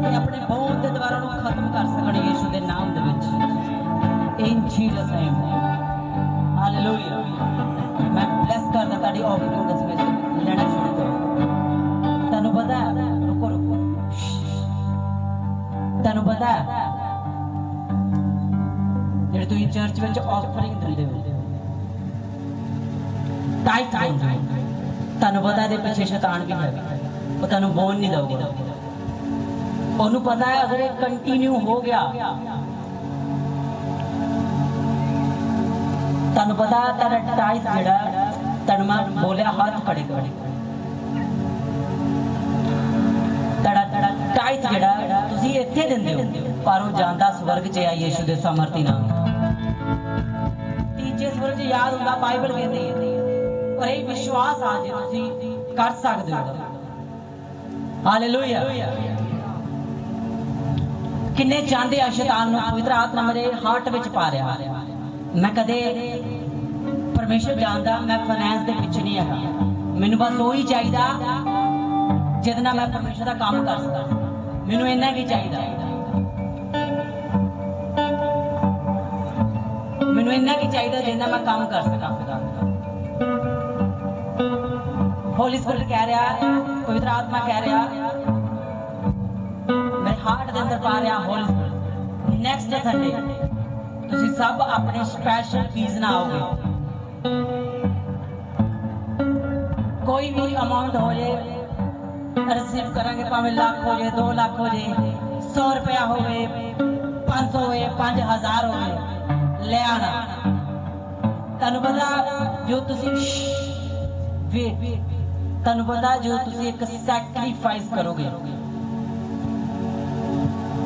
ते अपने बोल दे द्वारा नू खत्म कर सकन यीशु दे नाम दे विच इन जीसस नेम हालेलुया मैं ब्लेस करदा ताड़ी ऑफरिंग दस में लेना शुरू करो तैनू पता है रुको रुको तैनू पता है जेड़े तू चर्च विच ऑफरिंग दिंदे हो टाइट तैनू पता है पीछे शैतान भी है वो तैनू बोल नहीं दोगे ओनू पता है अगर ये कंटिन्यू हो गया ਤੁਹਾਨੂੰ ਪਤਾ ਤੁਹਾਡਾ ਟਾਈਟ ਜਿਹੜਾ ਤੁਹਾਨੂੰ ਮੈਂ ਬੋਲਿਆ ਹੱਥ ਖੜੇ ਕਰੋ ਤੁਹਾਡਾ ਟਾਈਟ ਜਿਹੜਾ ਤੁਸੀਂ ਇੱਥੇ ਦਿੰਦੇ ਹੋ ਪਰ ਉਹ ਜਾਂਦਾ ਸਵਰਗ 'ਚ ਆ ਯੀਸ਼ੂ ਦੇ ਸਮਰਥੀ ਨਾਲ ਤੀਜੇ ਸਵਰਗ 'ਚ ਯਾਦ ਹੁੰਦਾ ਬਾਈਬਲ ਕਹਿੰਦੀ ਹੈ ਪਰ ਇਹ ਵਿਸ਼ਵਾਸ ਆ ਜੇ ਤੁਸੀਂ ਕਰ ਸਕਦੇ ਹੋ ਹਾਲੇਲੂਇਆ ਕਿੰਨੇ ਚਾਹੁੰਦੇ ਆ ਸ਼ੈਤਾਨ ਨੂੰ ਪਵਿੱਤਰ ਆਤਮਾ ਮੇਰੇ ਹਾਰਟ ਵਿੱਚ ਪਾ ਰਿਹਾ ਮੈਂ ਕਦੇ ਪਰਮੇਸ਼ਰ ਜਾਣਦਾ ਮੈਂ ਫਾਈਨੈਂਸ ਦੇ ਪਿੱਛੇ ਨਹੀਂ ਹੈਗਾ ਮੈਨੂੰ ਬਸ ਉਹੀ ਚਾਹੀਦਾ ਜਿਹਦੇ ਨਾਲ ਮੈਂ ਪਰਮੇਸ਼ਰ ਦਾ ਕੰਮ ਕਰ ਸਕਾਂ ਮੈਨੂੰ ਇੰਨਾ ਕੀ ਚਾਹੀਦਾ ਮੈਨੂੰ ਇੰਨਾ ਕੀ ਚਾਹੀਦਾ ਜਿਹਦੇ ਨਾਲ ਮੈਂ ਕੰਮ ਕਰ ਸਕਾਂ ਹੋਲੀ ਸਪਿਰਿਟ ਕਹਿ ਰਿਹਾ ਪਵਿੱਤਰ ਆਤਮਾ ਕਹਿ ਰਿਹਾ ਮੇਰੇ ਹਾਰਟ ਦੇ ਅੰਦਰ ਪਾ ਰਿਹਾ ਹੋਲੀ ਸਪਿਰਿਟ ਨੈਕਸਟ ਸੰਡੇ ਤੁਸੀਂ ਸਭ ਆਪਣੇ ਸਪੈਸ਼ਲ ਫੀਸ ਨਾਲ ਆਓਗੇ कोई भी अमाउंट हो जाए रिसीव करेंगे भावें लाख हो जाए 2 लाख हो जाए 100 रुपया हो गए 500 हो 5000 हो गए ले आना तनु पता जो तुसी तनु पता जो तुसी एक सैक्रिफाइस करोगे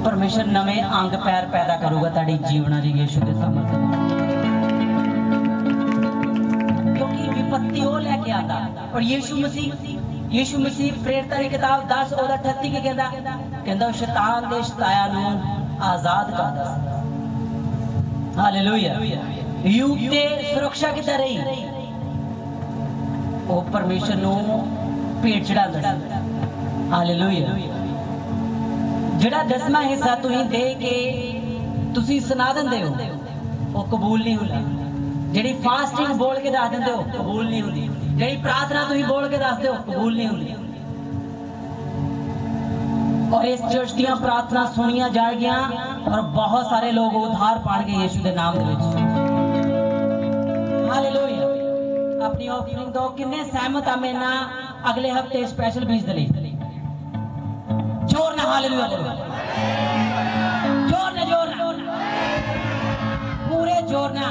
परमेश्वर नवे अंग पैर पैदा करूगा ताड़ी जीवना जी यीशु के सामर्थ्य विपत्ति वो लेके आता और यीशु मसीह प्रेरितां दी किताब 10:38 के कहंदा शैतान दे शताया नूं आजाद करदा हालेलुया युग ते सुरक्षा किदां रही ओ परमेश्वर नूं भेंट चढ़ांदा हालेलुया जेड़ा 10वां हिस्सा तुसीं दे के तुसीं सुना दिंदे हो वो कबूल नहीं हुंदा ਜਿਹੜੀ ਫਾਸਟਿੰਗ ਬੋਲ ਕੇ ਦੱਸ ਦਿੰਦੇ ਹੋ ਕਬੂਲ ਨਹੀਂ ਹੁੰਦੀ ਜਿਹੜੀ ਪ੍ਰਾਰਥਨਾ ਤੁਸੀਂ ਬੋਲ ਕੇ ਦੱਸਦੇ ਹੋ ਕਬੂਲ ਨਹੀਂ ਹੁੰਦੀ और इस चर्च ਦੀਆਂ प्रार्थना सुनिया जाएगियां और बहुत सारे लोग उद्धार पाएंगे यीशु के नाम दे विच हालेलुया अपनी ऑफरिंग दो किन्ने सहमत आ मेरे नाल अगले हफ्ते स्पेशल बीज दे लई जोर ना हालेलुया बोलो जोर ना पूरे जोर ना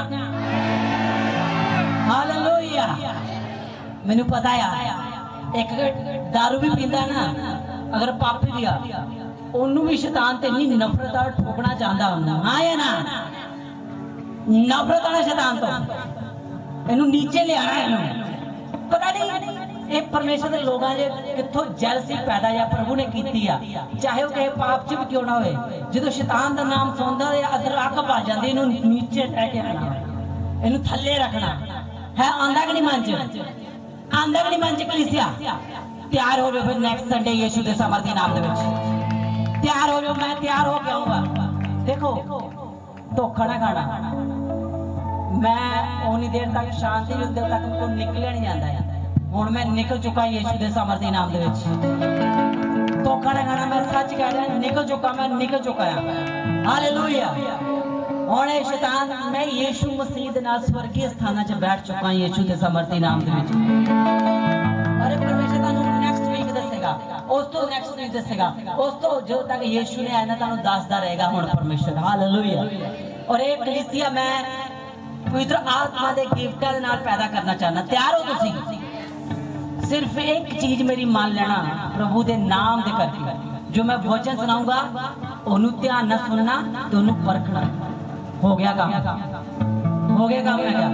हालेलुया मैनू पता है एक दारू भी पींदा ना अगर पापी भी आ ओनू भी शैतान ते नहीं नफरत और ठोकना चाहता हूं हां या ना नफरत वाला शैतान तो इनू नीचे ले आना इनू पता नहीं ये परमेश्वर के लोगों जे कित्थों जेलसी पैदा या प्रभु ने कीती आ चाहे वो कहे पाप च भी क्यों ना होए जदों शैतान दा नाम सुनदा ते अदर अख पा जांदी इनू नीचे लेके आना इनू थल्ले रखना है आंदा कि नहीं मन च आंदा कि नहीं मन च कलीसिया तैयार हो जाओ फिर नेक्स्ट संडे यीशु के सामर्थ्य नाम दे विच तैयार हो जाओ मैं तैयार हो के आऊंगा देखो धोखा ना खाना मैं उन्नी देर तक शांति नहीं देर तक को निकलिया नहीं जाता है हुण मैं निकल चुका यीशु के सामर्थ्य नाम दे विच धोखा ना खाना मैं सच कह रहा निकल चुका मैं निकल चुका हालेलुया हुण शैतान मैं यीशु मसीह दे नाल स्वर्गीय स्थानां च बैठ चुका यीशु के सामर्थ्य नाम दे विच अरे परमेश्वर तानू नेक्स्ट वीक दसेगा उस तो नेक्स्ट वीक दसेगा उस तो जो तक यीशु ने आना तानू दसदा रहेगा हुण परमेश्वर हालेलुया और एक कलीसिया मैं पवित्र आत्मा दे गिफ्टां दे नाल पैदा करना चाहना तैयार हो तुसीं सिर्फ एक चीज मेरी मान लेना प्रभु दे नाम दे करके जो मैं वचन सुनाऊंगा ओनू ध्यान नाल सुनना ते ओनू परखना हो गया काम मैं क्या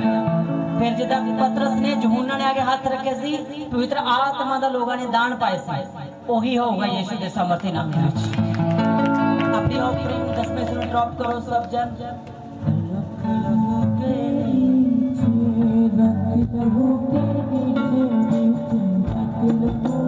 फिर जिदा पतरस ने यूहन्ना ने आगे हाथ रखे सी पवित्र आत्मा दा लोगों ने दान पाए सी वही होगा यीशु के सामर्थ्य नाम दे विच अपनी ऑफरिंग 10 में से ड्रॉप करो सब जन